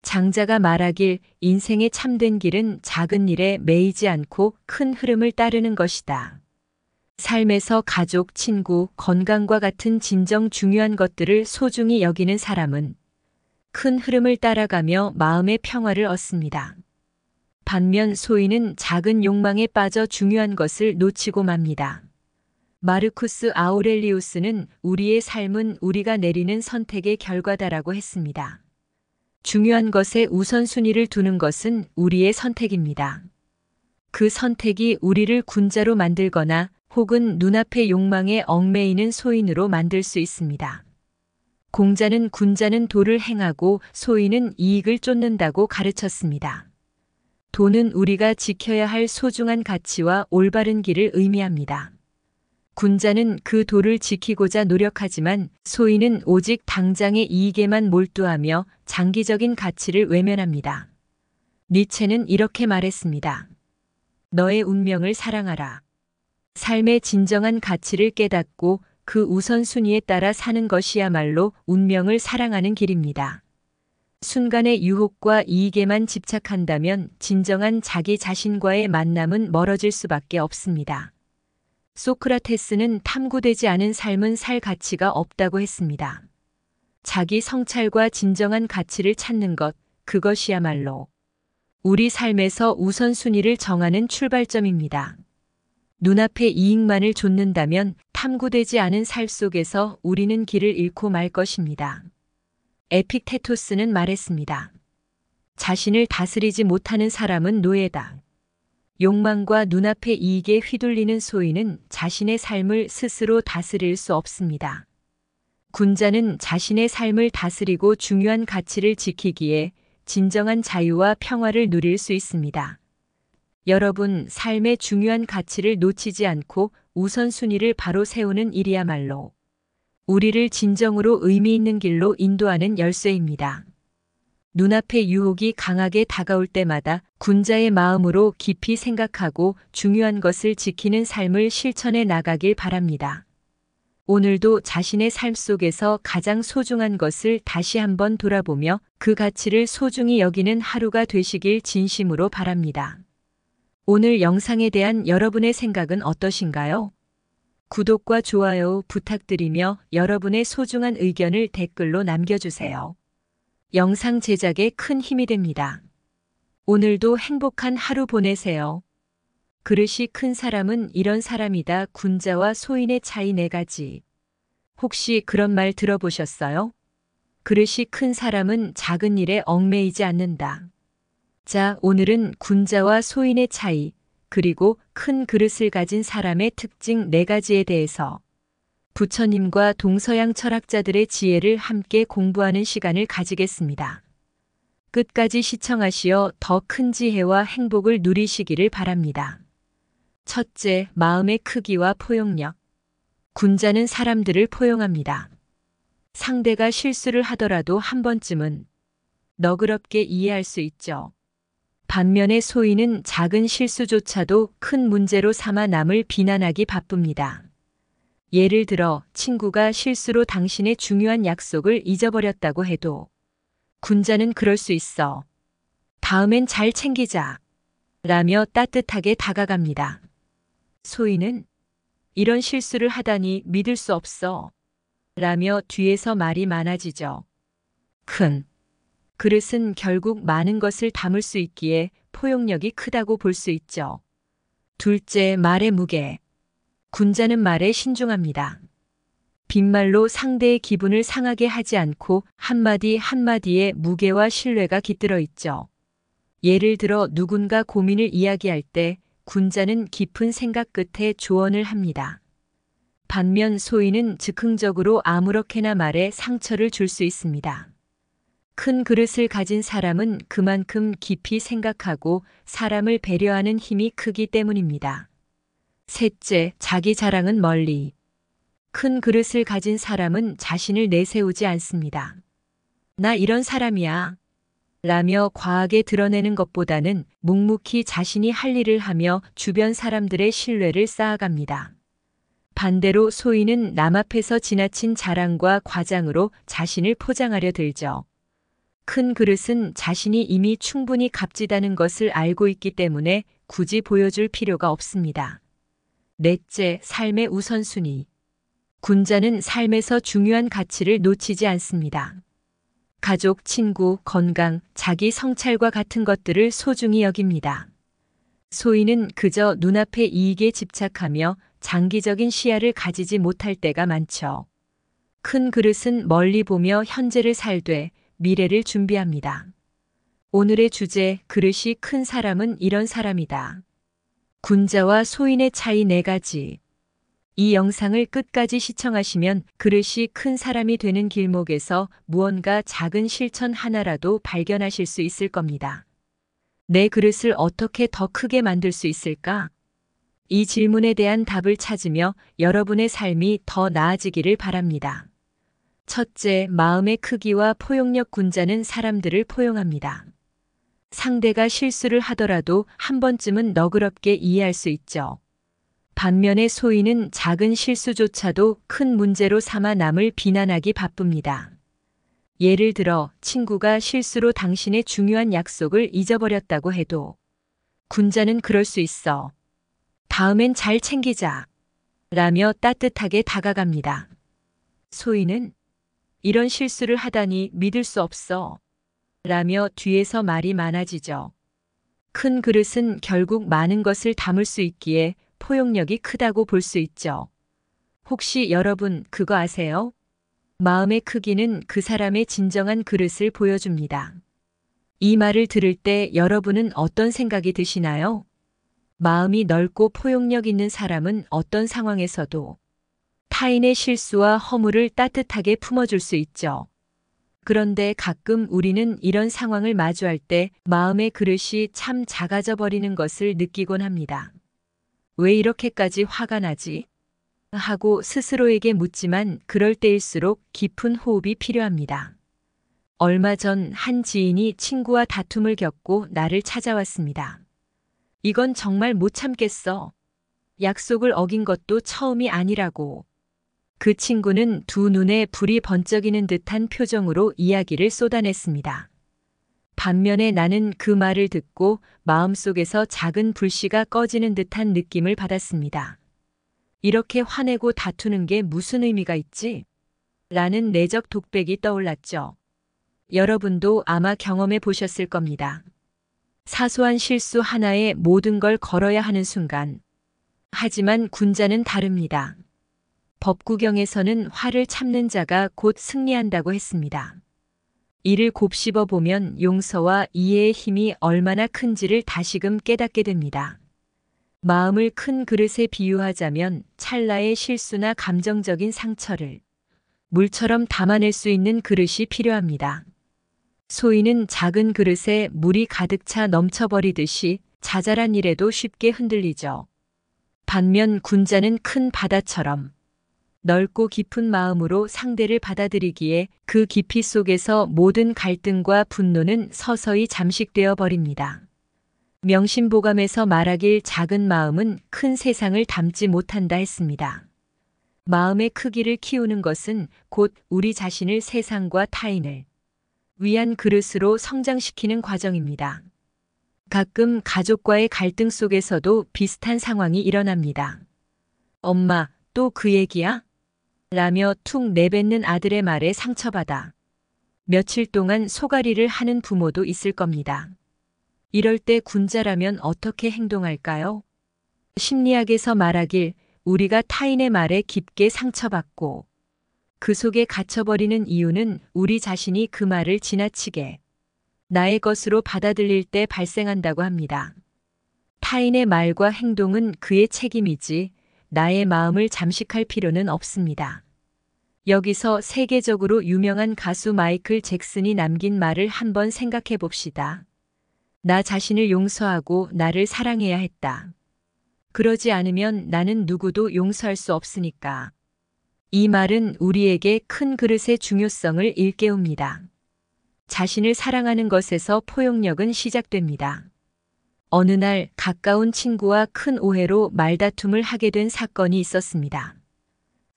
Speaker 1: 장자가 말하길 인생의 참된 길은 작은 일에 매이지 않고 큰 흐름을 따르는 것이다. 삶에서 가족, 친구, 건강과 같은 진정 중요한 것들을 소중히 여기는 사람은 큰 흐름을 따라가며 마음의 평화를 얻습니다. 반면 소인은 작은 욕망에 빠져 중요한 것을 놓치고 맙니다. 마르쿠스 아우렐리우스는 우리의 삶은 우리가 내리는 선택의 결과다라고 했습니다. 중요한 것에 우선순위를 두는 것은 우리의 선택입니다. 그 선택이 우리를 군자로 만들거나 혹은 눈앞의 욕망에 얽매이는 소인으로 만들 수 있습니다. 공자는 군자는 도를 행하고 소인은 이익을 쫓는다고 가르쳤습니다. 도는 우리가 지켜야 할 소중한 가치와 올바른 길을 의미합니다. 군자는 그 도를 지키고자 노력하지만 소인은 오직 당장의 이익에만 몰두하며 장기적인 가치를 외면합니다. 니체는 이렇게 말했습니다. 너의 운명을 사랑하라. 삶의 진정한 가치를 깨닫고 그 우선순위에 따라 사는 것이야말로 운명을 사랑하는 길입니다. 순간의 유혹과 이익에만 집착한다면 진정한 자기 자신과의 만남은 멀어질 수밖에 없습니다. 소크라테스는 탐구되지 않은 삶은 살 가치가 없다고 했습니다. 자기 성찰과 진정한 가치를 찾는 것, 그것이야말로 우리 삶에서 우선순위를 정하는 출발점입니다. 눈앞의 이익만을 좇는다면 탐구되지 않은 삶 속에서 우리는 길을 잃고 말 것입니다. 에픽테토스는 말했습니다. 자신을 다스리지 못하는 사람은 노예다. 욕망과 눈앞의 이익에 휘둘리는 소인은 자신의 삶을 스스로 다스릴 수 없습니다. 군자는 자신의 삶을 다스리고 중요한 가치를 지키기에 진정한 자유와 평화를 누릴 수 있습니다. 여러분, 삶의 중요한 가치를 놓치지 않고 우선순위를 바로 세우는 일이야말로 우리를 진정으로 의미 있는 길로 인도하는 열쇠입니다. 눈앞의 유혹이 강하게 다가올 때마다 군자의 마음으로 깊이 생각하고 중요한 것을 지키는 삶을 실천해 나가길 바랍니다. 오늘도 자신의 삶 속에서 가장 소중한 것을 다시 한번 돌아보며 그 가치를 소중히 여기는 하루가 되시길 진심으로 바랍니다. 오늘 영상에 대한 여러분의 생각은 어떠신가요? 구독과 좋아요 부탁드리며 여러분의 소중한 의견을 댓글로 남겨주세요. 영상 제작에 큰 힘이 됩니다. 오늘도 행복한 하루 보내세요. 그릇이 큰 사람은 이런 사람이다. 군자와 소인의 차이 4가지. 혹시 그런 말 들어보셨어요? 그릇이 큰 사람은 작은 일에 얽매이지 않는다. 자, 오늘은 군자와 소인의 차이, 그리고 큰 그릇을 가진 사람의 특징 4가지에 대해서 부처님과 동서양 철학자들의 지혜를 함께 공부하는 시간을 가지겠습니다. 끝까지 시청하시어 더 큰 지혜와 행복을 누리시기를 바랍니다. 첫째, 마음의 크기와 포용력. 군자는 사람들을 포용합니다. 상대가 실수를 하더라도 한 번쯤은 너그럽게 이해할 수 있죠. 반면에 소인은 작은 실수조차도 큰 문제로 삼아 남을 비난하기 바쁩니다. 예를 들어 친구가 실수로 당신의 중요한 약속을 잊어버렸다고 해도 군자는 그럴 수 있어. 다음엔 잘 챙기자. 라며 따뜻하게 다가갑니다. 소인은 이런 실수를 하다니 믿을 수 없어. 라며 뒤에서 말이 많아지죠. 큰 그릇은 결국 많은 것을 담을 수 있기에 포용력이 크다고 볼 수 있죠. 둘째, 말의 무게. 군자는 말에 신중합니다. 빈말로 상대의 기분을 상하게 하지 않고 한마디 한마디에 무게와 신뢰가 깃들어 있죠. 예를 들어 누군가 고민을 이야기할 때 군자는 깊은 생각 끝에 조언을 합니다. 반면 소인은 즉흥적으로 아무렇게나 말해 상처를 줄 수 있습니다. 큰 그릇을 가진 사람은 그만큼 깊이 생각하고 사람을 배려하는 힘이 크기 때문입니다. 셋째, 자기 자랑은 멀리. 큰 그릇을 가진 사람은 자신을 내세우지 않습니다. 나 이런 사람이야. 라며 과하게 드러내는 것보다는 묵묵히 자신이 할 일을 하며 주변 사람들의 신뢰를 쌓아갑니다. 반대로 소인은 남 앞에서 지나친 자랑과 과장으로 자신을 포장하려 들죠. 큰 그릇은 자신이 이미 충분히 값지다는 것을 알고 있기 때문에 굳이 보여줄 필요가 없습니다. 넷째, 삶의 우선순위. 군자는 삶에서 중요한 가치를 놓치지 않습니다. 가족, 친구, 건강, 자기 성찰과 같은 것들을 소중히 여깁니다. 소인은 그저 눈앞의 이익에 집착하며 장기적인 시야를 가지지 못할 때가 많죠. 큰 그릇은 멀리 보며 현재를 살되 미래를 준비합니다. 오늘의 주제, 그릇이 큰 사람은 이런 사람이다. 군자와 소인의 차이 4가지. 이 영상을 끝까지 시청하시면 그릇이 큰 사람이 되는 길목에서 무언가 작은 실천 하나라도 발견하실 수 있을 겁니다. 내 그릇을 어떻게 더 크게 만들 수 있을까? 이 질문에 대한 답을 찾으며 여러분의 삶이 더 나아지기를 바랍니다. 첫째, 마음의 크기와 포용력. 군자는 사람들을 포용합니다. 상대가 실수를 하더라도 한 번쯤은 너그럽게 이해할 수 있죠. 반면에 소인은 작은 실수조차도 큰 문제로 삼아 남을 비난하기 바쁩니다. 예를 들어 친구가 실수로 당신의 중요한 약속을 잊어버렸다고 해도 군자는 그럴 수 있어. 다음엔 잘 챙기자. 라며 따뜻하게 다가갑니다. 소인은 이런 실수를 하다니 믿을 수 없어. 라며 뒤에서 말이 많아지죠. 큰 그릇은 결국 많은 것을 담을 수 있기에 포용력이 크다고 볼 수 있죠. 혹시 여러분 그거 아세요? 마음의 크기는 그 사람의 진정한 그릇을 보여줍니다. 이 말을 들을 때 여러분은 어떤 생각이 드시나요? 마음이 넓고 포용력 있는 사람은 어떤 상황에서도 타인의 실수와 허물을 따뜻하게 품어줄 수 있죠. 그런데 가끔 우리는 이런 상황을 마주할 때 마음의 그릇이 참 작아져 버리는 것을 느끼곤 합니다. 왜 이렇게까지 화가 나지? 하고 스스로에게 묻지만 그럴 때일수록 깊은 호흡이 필요합니다. 얼마 전 한 지인이 친구와 다툼을 겪고 나를 찾아왔습니다. 이건 정말 못 참겠어. 약속을 어긴 것도 처음이 아니라고. 그 친구는 두 눈에 불이 번쩍이는 듯한 표정으로 이야기를 쏟아냈습니다. 반면에 나는 그 말을 듣고 마음속에서 작은 불씨가 꺼지는 듯한 느낌을 받았습니다. 이렇게 화내고 다투는 게 무슨 의미가 있지? 라는 내적 독백이 떠올랐죠. 여러분도 아마 경험해 보셨을 겁니다. 사소한 실수 하나에 모든 걸 걸어야 하는 순간. 하지만 군자는 다릅니다. 법구경에서는 화를 참는 자가 곧 승리한다고 했습니다. 이를 곱씹어 보면 용서와 이해의 힘이 얼마나 큰지를 다시금 깨닫게 됩니다. 마음을 큰 그릇에 비유하자면 찰나의 실수나 감정적인 상처를 물처럼 담아낼 수 있는 그릇이 필요합니다. 소인은 작은 그릇에 물이 가득 차 넘쳐버리듯이 자잘한 일에도 쉽게 흔들리죠. 반면 군자는 큰 바다처럼 넓고 깊은 마음으로 상대를 받아들이기에 그 깊이 속에서 모든 갈등과 분노는 서서히 잠식되어 버립니다. 명심보감에서 말하길 작은 마음은 큰 세상을 담지 못한다 했습니다. 마음의 크기를 키우는 것은 곧 우리 자신을 세상과 타인을 위한 그릇으로 성장시키는 과정입니다. 가끔 가족과의 갈등 속에서도 비슷한 상황이 일어납니다. 엄마, 또 그 얘기야? 라며 툭 내뱉는 아들의 말에 상처받아 며칠 동안 소갈이를 하는 부모도 있을 겁니다. 이럴 때 군자라면 어떻게 행동할까요? 심리학에서 말하길 우리가 타인의 말에 깊게 상처받고 그 속에 갇혀버리는 이유는 우리 자신이 그 말을 지나치게 나의 것으로 받아들일 때 발생한다고 합니다. 타인의 말과 행동은 그의 책임이지 나의 마음을 잠식할 필요는 없습니다. 여기서 세계적으로 유명한 가수 마이클 잭슨이 남긴 말을 한번 생각해 봅시다. 나 자신을 용서하고 나를 사랑해야 했다. 그러지 않으면 나는 누구도 용서할 수 없으니까. 이 말은 우리에게 큰 그릇의 중요성을 일깨웁니다. 자신을 사랑하는 것에서 포용력은 시작됩니다. 어느 날 가까운 친구와 큰 오해로 말다툼을 하게 된 사건이 있었습니다.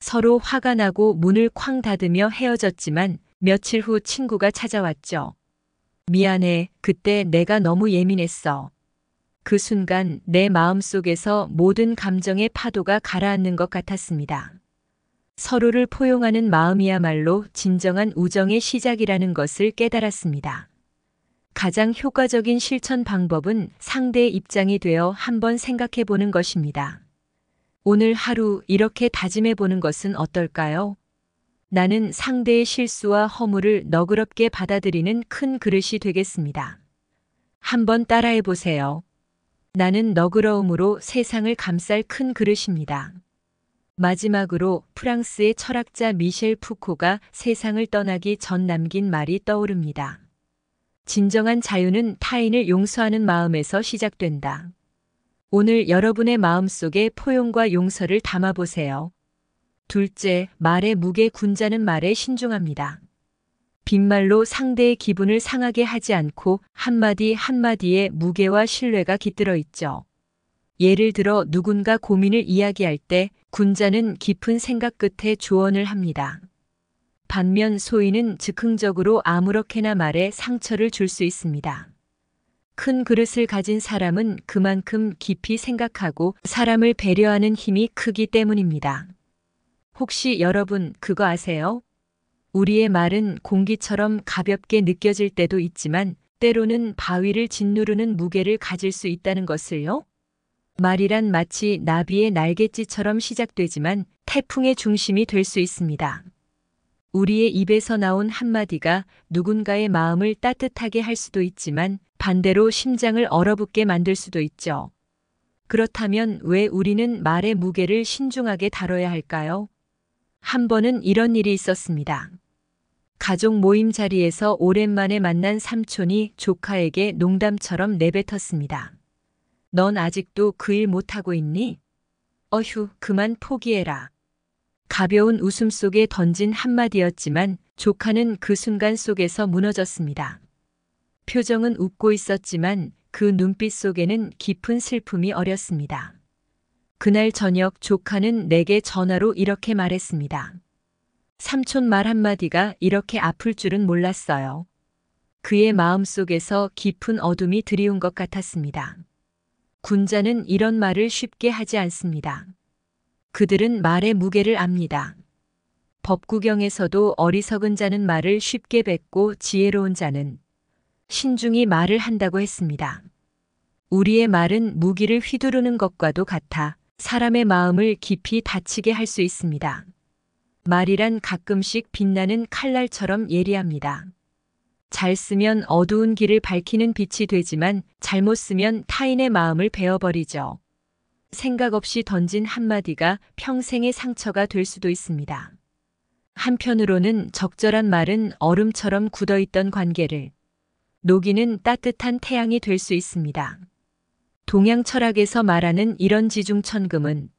Speaker 1: 서로 화가 나고 문을 쾅 닫으며 헤어졌지만 며칠 후 친구가 찾아왔죠. 미안해, 그때 내가 너무 예민했어. 그 순간 내 마음속에서 모든 감정의 파도가 가라앉는 것 같았습니다. 서로를 포용하는 마음이야말로 진정한 우정의 시작이라는 것을 깨달았습니다. 가장 효과적인 실천 방법은 상대의 입장이 되어 한번 생각해 보는 것입니다. 오늘 하루 이렇게 다짐해 보는 것은 어떨까요? 나는 상대의 실수와 허물을 너그럽게 받아들이는 큰 그릇이 되겠습니다. 한번 따라해 보세요. 나는 너그러움으로 세상을 감쌀 큰 그릇입니다. 마지막으로 프랑스의 철학자 미셸 푸코가 세상을 떠나기 전 남긴 말이 떠오릅니다. 진정한 자유는 타인을 용서하는 마음에서 시작된다. 오늘 여러분의 마음속에 포용과 용서를 담아보세요. 둘째, 말의 무게. 군자는 말에 신중합니다. 빈말로 상대의 기분을 상하게 하지 않고 한마디 한마디에 무게와 신뢰가 깃들어 있죠. 예를 들어 누군가 고민을 이야기할 때 군자는 깊은 생각 끝에 조언을 합니다. 반면 소인은 즉흥적으로 아무렇게나 말해 상처를 줄 수 있습니다. 큰 그릇을 가진 사람은 그만큼 깊이 생각하고 사람을 배려하는 힘이 크기 때문입니다. 혹시 여러분 그거 아세요? 우리의 말은 공기처럼 가볍게 느껴질 때도 있지만 때로는 바위를 짓누르는 무게를 가질 수 있다는 것을요? 말이란 마치 나비의 날갯짓처럼 시작되지만 태풍의 중심이 될 수 있습니다. 우리의 입에서 나온 한마디가 누군가의 마음을 따뜻하게 할 수도 있지만 반대로 심장을 얼어붙게 만들 수도 있죠. 그렇다면 왜 우리는 말의 무게를 신중하게 다뤄야 할까요? 한 번은 이런 일이 있었습니다. 가족 모임 자리에서 오랜만에 만난 삼촌이 조카에게 농담처럼 내뱉었습니다. 넌 아직도 그 일 못하고 있니? 어휴, 그만 포기해라. 가벼운 웃음 속에 던진 한마디였지만 조카는 그 순간 속에서 무너졌습니다. 표정은 웃고 있었지만 그 눈빛 속에는 깊은 슬픔이 어렸습니다. 그날 저녁 조카는 내게 전화로 이렇게 말했습니다. 삼촌 말 한마디가 이렇게 아플 줄은 몰랐어요. 그의 마음속에서 깊은 어둠이 드리운 것 같았습니다. 군자는 이런 말을 쉽게 하지 않습니다. 그들은 말의 무게를 압니다. 법구경에서도 어리석은 자는 말을 쉽게 뱉고 지혜로운 자는 신중히 말을 한다고 했습니다. 우리의 말은 무기를 휘두르는 것과도 같아 사람의 마음을 깊이 다치게 할 수 있습니다. 말이란 가끔씩 빛나는 칼날처럼 예리합니다. 잘 쓰면 어두운 길을 밝히는 빛이 되지만 잘못 쓰면 타인의 마음을 베어버리죠. 생각 없이 던진 한마디가 평생의 상처가 될 수도 있습니다. 한편으로는 적절한 말은 얼음처럼 굳어있던 관계를 녹이는 따뜻한 태양이 될 수 있습니다. 동양 철학에서 말하는 이런 지중천금은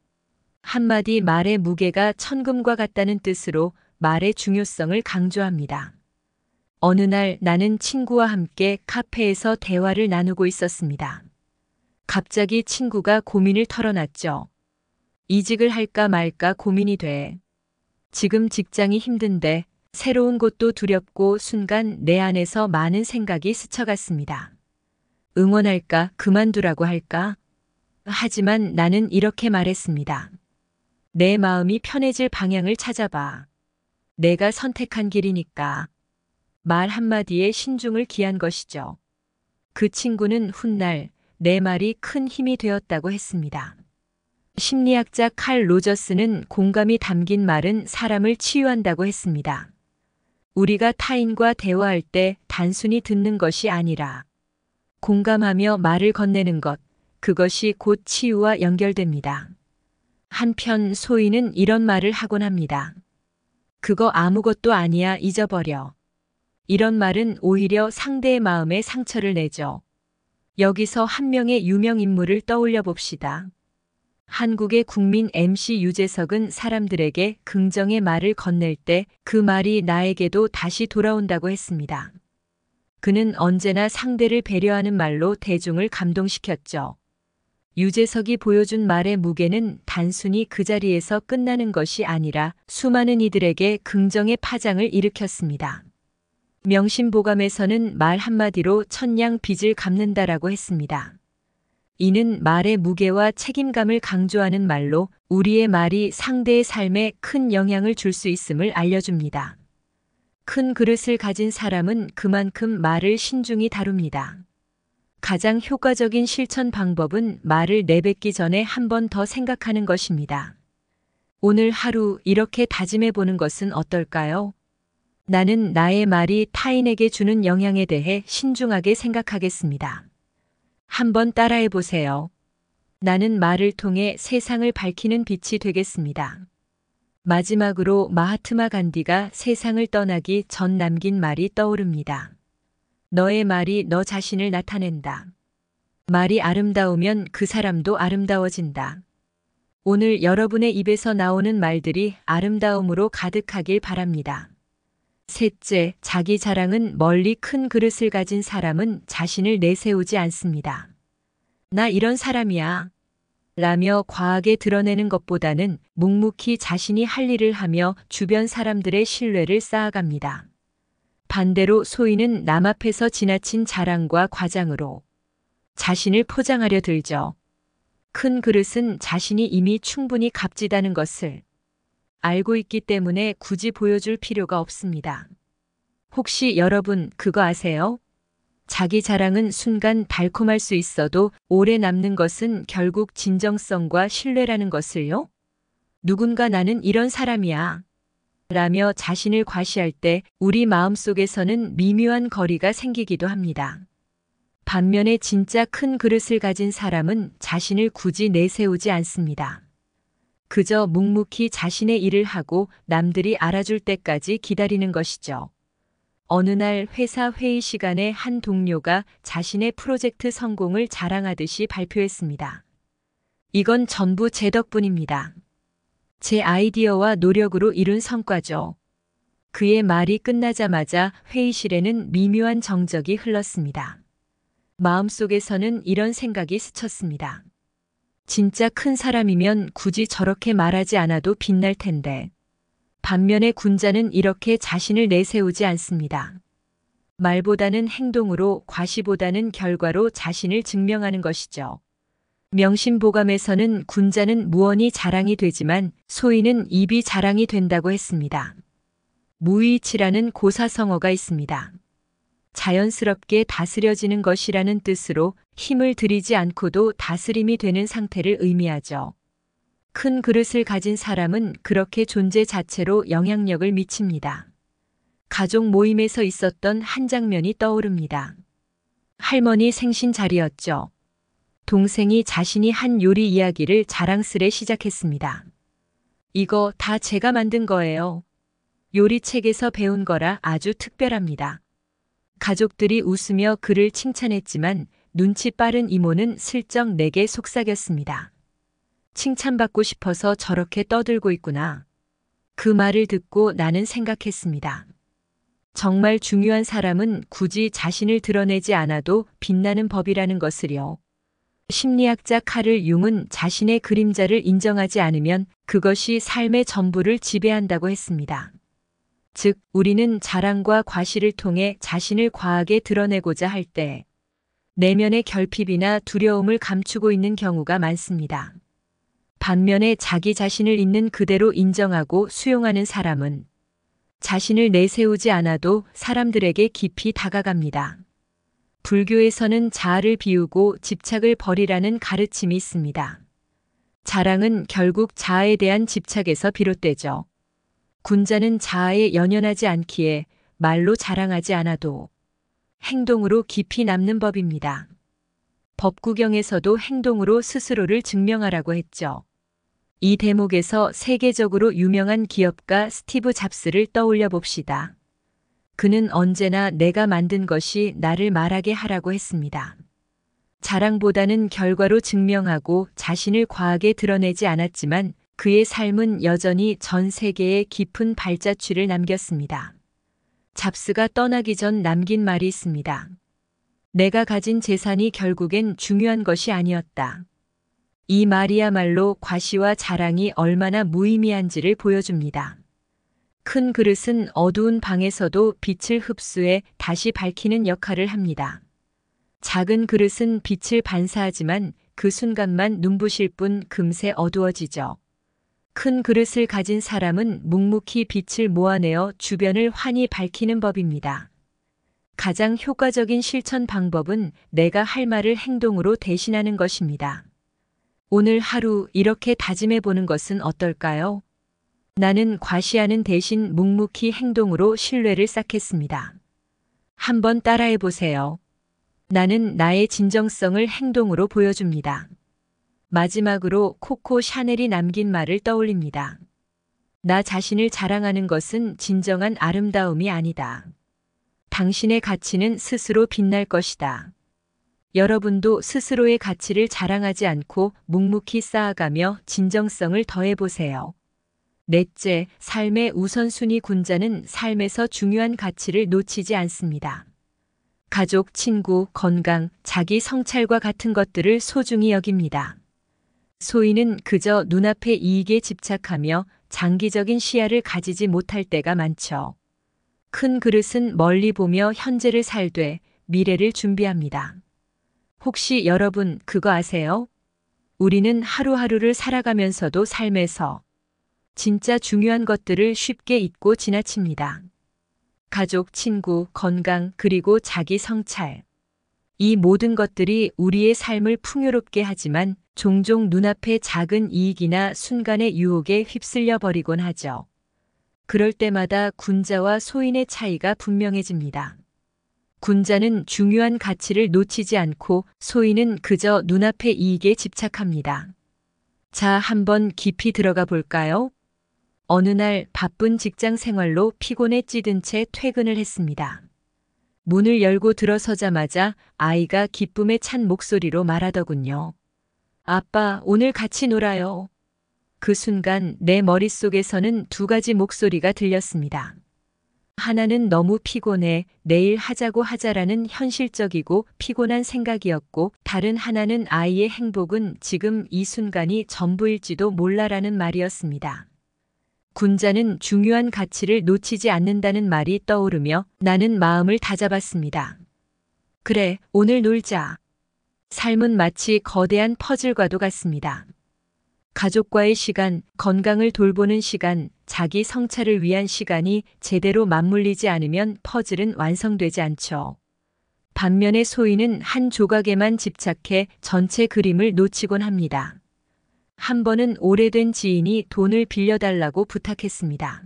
Speaker 1: 한마디 말의 무게가 천금과 같다는 뜻으로 말의 중요성을 강조합니다. 어느 날 나는 친구와 함께 카페에서 대화를 나누고 있었습니다. 갑자기 친구가 고민을 털어놨죠. 이직을 할까 말까 고민이 돼. 지금 직장이 힘든데 새로운 곳도 두렵고 순간 내 안에서 많은 생각이 스쳐갔습니다. 응원할까 그만두라고 할까? 하지만 나는 이렇게 말했습니다. 내 마음이 편해질 방향을 찾아봐. 내가 선택한 길이니까. 말 한마디에 신중을 기한 것이죠. 그 친구는 훗날 내 말이 큰 힘이 되었다고 했습니다. 심리학자 칼 로저스는 공감이 담긴 말은 사람을 치유한다고 했습니다. 우리가 타인과 대화할 때 단순히 듣는 것이 아니라 공감하며 말을 건네는 것, 그것이 곧 치유와 연결됩니다. 한편 소인은 이런 말을 하곤 합니다. 그거 아무것도 아니야, 잊어버려. 이런 말은 오히려 상대의 마음에 상처를 내죠. 여기서 한 명의 유명 인물을 떠올려 봅시다. 한국의 국민 MC 유재석은 사람들에게 긍정의 말을 건넬 때 그 말이 나에게도 다시 돌아온다고 했습니다. 그는 언제나 상대를 배려하는 말로 대중을 감동시켰죠. 유재석이 보여준 말의 무게는 단순히 그 자리에서 끝나는 것이 아니라 수많은 이들에게 긍정의 파장을 일으켰습니다. 명심보감에서는 말 한마디로 천냥 빚을 갚는다라고 했습니다. 이는 말의 무게와 책임감을 강조하는 말로 우리의 말이 상대의 삶에 큰 영향을 줄 수 있음을 알려줍니다. 큰 그릇을 가진 사람은 그만큼 말을 신중히 다룹니다. 가장 효과적인 실천 방법은 말을 내뱉기 전에 한 번 더 생각하는 것입니다. 오늘 하루 이렇게 다짐해 보는 것은 어떨까요? 나는 나의 말이 타인에게 주는 영향에 대해 신중하게 생각하겠습니다. 한번 따라해 보세요. 나는 말을 통해 세상을 밝히는 빛이 되겠습니다. 마지막으로 마하트마 간디가 세상을 떠나기 전 남긴 말이 떠오릅니다. 너의 말이 너 자신을 나타낸다. 말이 아름다우면 그 사람도 아름다워진다. 오늘 여러분의 입에서 나오는 말들이 아름다움으로 가득하길 바랍니다. 셋째, 자기 자랑은 멀리 큰 그릇을 가진 사람은 자신을 내세우지 않습니다. 나 이런 사람이야. 라며 과하게 드러내는 것보다는 묵묵히 자신이 할 일을 하며 주변 사람들의 신뢰를 쌓아갑니다. 반대로 소인은 남 앞에서 지나친 자랑과 과장으로 자신을 포장하려 들죠. 큰 그릇은 자신이 이미 충분히 값지다는 것을 알고 있기 때문에 굳이 보여줄 필요가 없습니다. 혹시 여러분 그거 아세요? 자기 자랑은 순간 달콤할 수 있어도 오래 남는 것은 결국 진정성과 신뢰라는 것을요? 누군가 나는 이런 사람이야. 라며 자신을 과시할 때 우리 마음속에서는 미묘한 거리가 생기기도 합니다. 반면에 진짜 큰 그릇을 가진 사람은 자신을 굳이 내세우지 않습니다. 그저 묵묵히 자신의 일을 하고 남들이 알아줄 때까지 기다리는 것이죠. 어느 날 회사 회의 시간에 한 동료가 자신의 프로젝트 성공을 자랑하듯이 발표했습니다. 이건 전부 제 덕분입니다. 제 아이디어와 노력으로 이룬 성과죠. 그의 말이 끝나자마자 회의실에는 미묘한 정적이 흘렀습니다. 마음속에서는 이런 생각이 스쳤습니다. 진짜 큰 사람이면 굳이 저렇게 말하지 않아도 빛날 텐데. 반면에 군자는 이렇게 자신을 내세우지 않습니다. 말보다는 행동으로, 과시보다는 결과로 자신을 증명하는 것이죠. 명심보감에서는 군자는 무언이 자랑이 되지만 소인은 입이 자랑이 된다고 했습니다. 무의치라는 고사성어가 있습니다. 자연스럽게 다스려지는 것이라는 뜻으로 힘을 들이지 않고도 다스림이 되는 상태를 의미하죠. 큰 그릇을 가진 사람은 그렇게 존재 자체로 영향력을 미칩니다. 가족 모임에서 있었던 한 장면이 떠오릅니다. 할머니 생신자리였죠. 동생이 자신이 한 요리 이야기를 자랑스레 시작했습니다. 이거 다 제가 만든 거예요. 요리책에서 배운 거라 아주 특별합니다. 가족들이 웃으며 그를 칭찬했지만 눈치 빠른 이모는 슬쩍 내게 속삭였습니다. 칭찬받고 싶어서 저렇게 떠들고 있구나. 그 말을 듣고 나는 생각했습니다. 정말 중요한 사람은 굳이 자신을 드러내지 않아도 빛나는 법이라는 것을요. 심리학자 카를 융은 자신의 그림자를 인정하지 않으면 그것이 삶의 전부를 지배한다고 했습니다. 즉, 우리는 자랑과 과시를 통해 자신을 과하게 드러내고자 할 때 내면의 결핍이나 두려움을 감추고 있는 경우가 많습니다. 반면에 자기 자신을 있는 그대로 인정하고 수용하는 사람은 자신을 내세우지 않아도 사람들에게 깊이 다가갑니다. 불교에서는 자아를 비우고 집착을 버리라는 가르침이 있습니다. 자랑은 결국 자아에 대한 집착에서 비롯되죠. 군자는 자아에 연연하지 않기에 말로 자랑하지 않아도 행동으로 깊이 남는 법입니다. 법구경에서도 행동으로 스스로를 증명하라고 했죠. 이 대목에서 세계적으로 유명한 기업가 스티브 잡스를 떠올려 봅시다. 그는 언제나 내가 만든 것이 나를 말하게 하라고 했습니다. 자랑보다는 결과로 증명하고 자신을 과하게 드러내지 않았지만 그의 삶은 여전히 전 세계에 깊은 발자취를 남겼습니다. 잡스가 떠나기 전 남긴 말이 있습니다. 내가 가진 재산이 결국엔 중요한 것이 아니었다. 이 말이야말로 과시와 자랑이 얼마나 무의미한지를 보여줍니다. 큰 그릇은 어두운 방에서도 빛을 흡수해 다시 밝히는 역할을 합니다. 작은 그릇은 빛을 반사하지만 그 순간만 눈부실 뿐 금세 어두워지죠. 큰 그릇을 가진 사람은 묵묵히 빛을 모아내어 주변을 환히 밝히는 법입니다. 가장 효과적인 실천 방법은 내가 할 말을 행동으로 대신하는 것입니다. 오늘 하루 이렇게 다짐해 보는 것은 어떨까요? 나는 과시하는 대신 묵묵히 행동으로 신뢰를 쌓겠습니다. 한번 따라해 보세요. 나는 나의 진정성을 행동으로 보여줍니다. 마지막으로 코코 샤넬이 남긴 말을 떠올립니다. 나 자신을 자랑하는 것은 진정한 아름다움이 아니다. 당신의 가치는 스스로 빛날 것이다. 여러분도 스스로의 가치를 자랑하지 않고 묵묵히 쌓아가며 진정성을 더해보세요. 넷째, 삶의 우선순위 군자는 삶에서 중요한 가치를 놓치지 않습니다. 가족, 친구, 건강, 자기 성찰과 같은 것들을 소중히 여깁니다. 소인은 그저 눈앞의 이익에 집착하며 장기적인 시야를 가지지 못할 때가 많죠. 큰 그릇은 멀리 보며 현재를 살되 미래를 준비합니다. 혹시 여러분 그거 아세요? 우리는 하루하루를 살아가면서도 삶에서 진짜 중요한 것들을 쉽게 잊고 지나칩니다. 가족, 친구, 건강, 그리고 자기 성찰. 이 모든 것들이 우리의 삶을 풍요롭게 하지만 종종 눈앞의 작은 이익이나 순간의 유혹에 휩쓸려 버리곤 하죠. 그럴 때마다 군자와 소인의 차이가 분명해집니다. 군자는 중요한 가치를 놓치지 않고 소인은 그저 눈앞의 이익에 집착합니다. 자, 한번 깊이 들어가 볼까요? 어느 날 바쁜 직장 생활로 피곤에 찌든 채 퇴근을 했습니다. 문을 열고 들어서자마자 아이가 기쁨에 찬 목소리로 말하더군요. 아빠, 오늘 같이 놀아요. 그 순간 내 머릿속에서는 두 가지 목소리가 들렸습니다. 하나는 너무 피곤해, 내일 하자라는 현실적이고 피곤한 생각이었고, 다른 하나는 아이의 행복은 지금 이 순간이 전부일지도 몰라라는 말이었습니다. 군자는 중요한 가치를 놓치지 않는다는 말이 떠오르며 나는 마음을 다잡았습니다. 그래, 오늘 놀자. 삶은 마치 거대한 퍼즐과도 같습니다. 가족과의 시간, 건강을 돌보는 시간, 자기 성찰을 위한 시간이 제대로 맞물리지 않으면 퍼즐은 완성되지 않죠. 반면에 소인은 한 조각에만 집착해 전체 그림을 놓치곤 합니다. 한 번은 오래된 지인이 돈을 빌려달라고 부탁했습니다.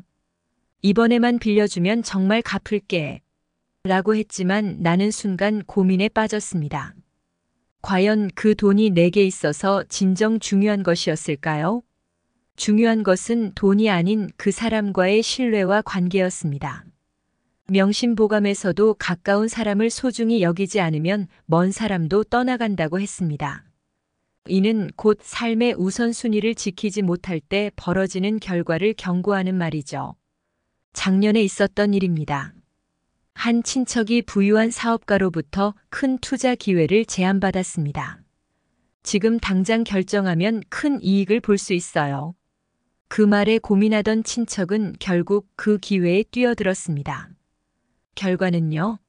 Speaker 1: 이번에만 빌려주면 정말 갚을게. 라고 했지만 나는 순간 고민에 빠졌습니다. 과연 그 돈이 내게 있어서 진정 중요한 것이었을까요? 중요한 것은 돈이 아닌 그 사람과의 신뢰와 관계였습니다. 명심보감에서도 가까운 사람을 소중히 여기지 않으면 먼 사람도 떠나간다고 했습니다. 이는 곧 삶의 우선순위를 지키지 못할 때 벌어지는 결과를 경고하는 말이죠. 작년에 있었던 일입니다. 한 친척이 부유한 사업가로부터 큰 투자 기회를 제안받았습니다. 지금 당장 결정하면 큰 이익을 볼 수 있어요. 그 말에 고민하던 친척은 결국 그 기회에 뛰어들었습니다. 결과는요?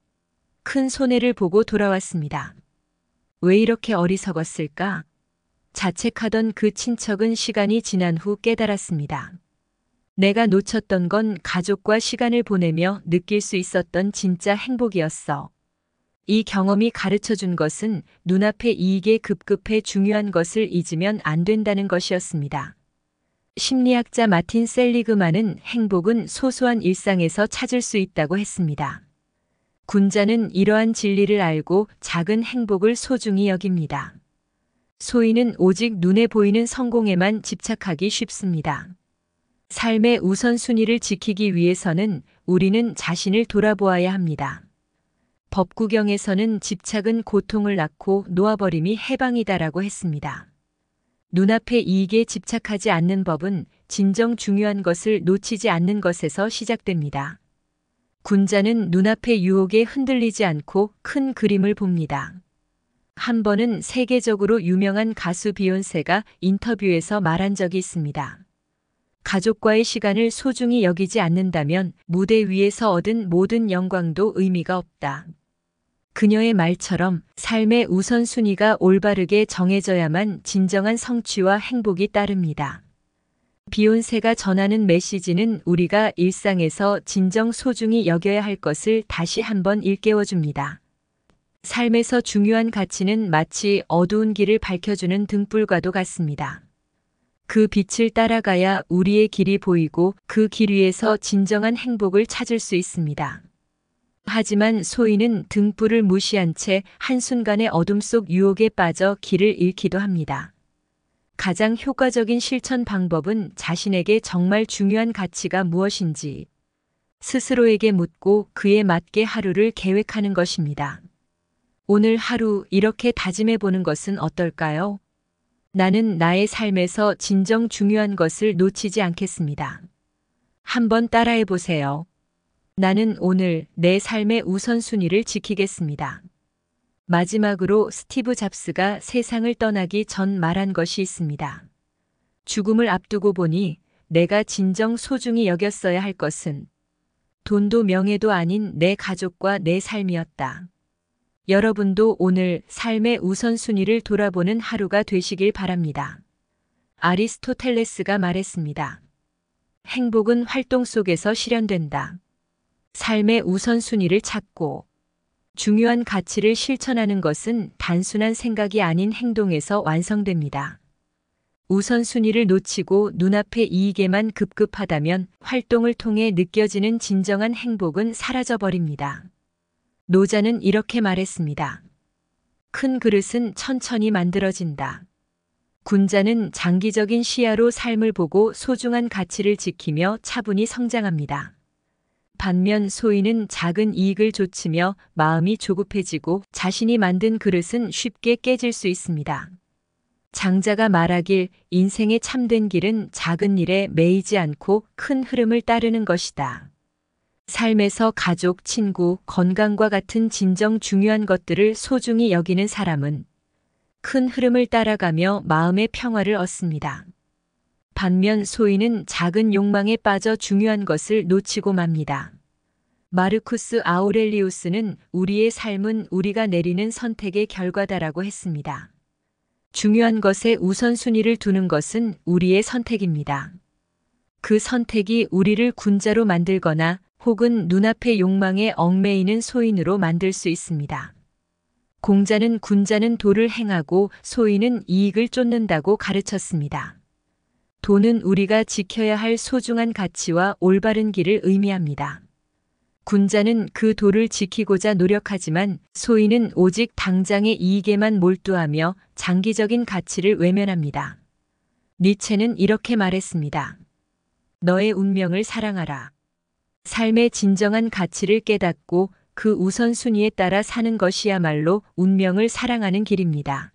Speaker 1: 큰 손해를 보고 돌아왔습니다. 왜 이렇게 어리석었을까? 자책하던 그 친척은 시간이 지난 후 깨달았습니다. 내가 놓쳤던 건 가족과 시간을 보내며 느낄 수 있었던 진짜 행복이었어. 이 경험이 가르쳐 준 것은 눈앞의 이익에 급급해 중요한 것을 잊으면 안 된다는 것이었습니다. 심리학자 마틴 셀리그만은 행복은 소소한 일상에서 찾을 수 있다고 했습니다. 군자는 이러한 진리를 알고 작은 행복을 소중히 여깁니다. 소인은 오직 눈에 보이는 성공에만 집착하기 쉽습니다. 삶의 우선순위를 지키기 위해서는 우리는 자신을 돌아보아야 합니다. 법구경에서는 집착은 고통을 낳고 놓아버림이 해방이다라고 했습니다. 눈앞의 이익에 집착하지 않는 법은 진정 중요한 것을 놓치지 않는 것에서 시작됩니다. 군자는 눈앞의 유혹에 흔들리지 않고 큰 그림을 봅니다. 한 번은 세계적으로 유명한 가수 비욘세가 인터뷰에서 말한 적이 있습니다. 가족과의 시간을 소중히 여기지 않는다면 무대 위에서 얻은 모든 영광도 의미가 없다. 그녀의 말처럼 삶의 우선순위가 올바르게 정해져야만 진정한 성취와 행복이 따릅니다. 비욘세가 전하는 메시지는 우리가 일상에서 진정 소중히 여겨야 할 것을 다시 한번 일깨워줍니다. 삶에서 중요한 가치는 마치 어두운 길을 밝혀주는 등불과도 같습니다. 그 빛을 따라가야 우리의 길이 보이고 그 길 위에서 진정한 행복을 찾을 수 있습니다. 하지만 소인은 등불을 무시한 채 한순간의 어둠 속 유혹에 빠져 길을 잃기도 합니다. 가장 효과적인 실천 방법은 자신에게 정말 중요한 가치가 무엇인지 스스로에게 묻고 그에 맞게 하루를 계획하는 것입니다. 오늘 하루 이렇게 다짐해 보는 것은 어떨까요? 나는 나의 삶에서 진정 중요한 것을 놓치지 않겠습니다. 한번 따라해 보세요. 나는 오늘 내 삶의 우선순위를 지키겠습니다. 마지막으로 스티브 잡스가 세상을 떠나기 전 말한 것이 있습니다. 죽음을 앞두고 보니 내가 진정 소중히 여겼어야 할 것은 돈도 명예도 아닌 내 가족과 내 삶이었다. 여러분도 오늘 삶의 우선순위를 돌아보는 하루가 되시길 바랍니다. 아리스토텔레스가 말했습니다. 행복은 활동 속에서 실현된다. 삶의 우선순위를 찾고 중요한 가치를 실천하는 것은 단순한 생각이 아닌 행동에서 완성됩니다. 우선순위를 놓치고 눈앞의 이익에만 급급하다면 활동을 통해 느껴지는 진정한 행복은 사라져버립니다. 노자는 이렇게 말했습니다. 큰 그릇은 천천히 만들어진다. 군자는 장기적인 시야로 삶을 보고 소중한 가치를 지키며 차분히 성장합니다. 반면 소인은 작은 이익을 좇으며 마음이 조급해지고 자신이 만든 그릇은 쉽게 깨질 수 있습니다. 장자가 말하길 인생의 참된 길은 작은 일에 매이지 않고 큰 흐름을 따르는 것이다. 삶에서 가족, 친구, 건강과 같은 진정 중요한 것들을 소중히 여기는 사람은 큰 흐름을 따라가며 마음의 평화를 얻습니다. 반면 소인은 작은 욕망에 빠져 중요한 것을 놓치고 맙니다. 마르쿠스 아우렐리우스는 우리의 삶은 우리가 내리는 선택의 결과다라고 했습니다. 중요한 것에 우선순위를 두는 것은 우리의 선택입니다. 그 선택이 우리를 군자로 만들거나 혹은 눈앞의 욕망에 얽매이는 소인으로 만들 수 있습니다. 공자는 군자는 도를 행하고 소인은 이익을 쫓는다고 가르쳤습니다. 도는 우리가 지켜야 할 소중한 가치와 올바른 길을 의미합니다. 군자는 그 도를 지키고자 노력하지만 소인은 오직 당장의 이익에만 몰두하며 장기적인 가치를 외면합니다. 니체는 이렇게 말했습니다. 너의 운명을 사랑하라. 삶의 진정한 가치를 깨닫고 그 우선순위에 따라 사는 것이야말로 운명을 사랑하는 길입니다.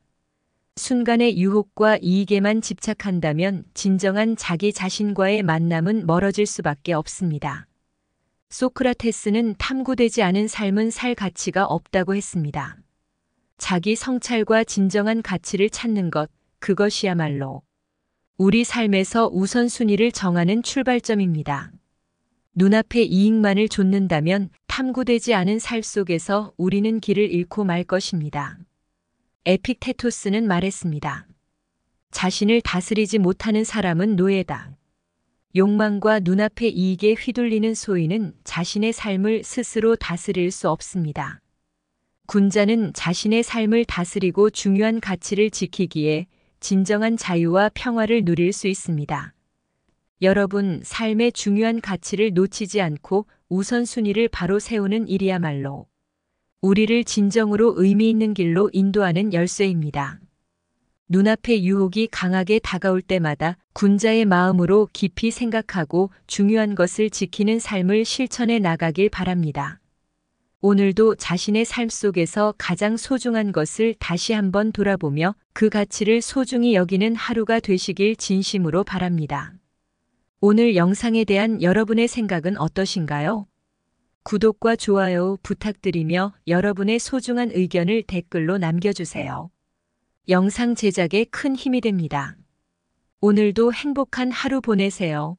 Speaker 1: 순간의 유혹과 이익에만 집착한다면 진정한 자기 자신과의 만남은 멀어질 수밖에 없습니다. 소크라테스는 탐구되지 않은 삶은 살 가치가 없다고 했습니다. 자기 성찰과 진정한 가치를 찾는 것, 그것이야말로 우리 삶에서 우선순위를 정하는 출발점입니다. 눈앞의 이익만을 좇는다면 탐구되지 않은 삶 속에서 우리는 길을 잃고 말 것입니다. 에픽테토스는 말했습니다. 자신을 다스리지 못하는 사람은 노예다. 욕망과 눈앞의 이익에 휘둘리는 소인은 자신의 삶을 스스로 다스릴 수 없습니다. 군자는 자신의 삶을 다스리고 중요한 가치를 지키기에 진정한 자유와 평화를 누릴 수 있습니다. 여러분, 삶의 중요한 가치를 놓치지 않고 우선순위를 바로 세우는 일이야말로 우리를 진정으로 의미 있는 길로 인도하는 열쇠입니다. 눈앞의 유혹이 강하게 다가올 때마다 군자의 마음으로 깊이 생각하고 중요한 것을 지키는 삶을 실천해 나가길 바랍니다. 오늘도 자신의 삶 속에서 가장 소중한 것을 다시 한번 돌아보며 그 가치를 소중히 여기는 하루가 되시길 진심으로 바랍니다. 오늘 영상에 대한 여러분의 생각은 어떠신가요? 구독과 좋아요 부탁드리며 여러분의 소중한 의견을 댓글로 남겨주세요. 영상 제작에 큰 힘이 됩니다. 오늘도 행복한 하루 보내세요.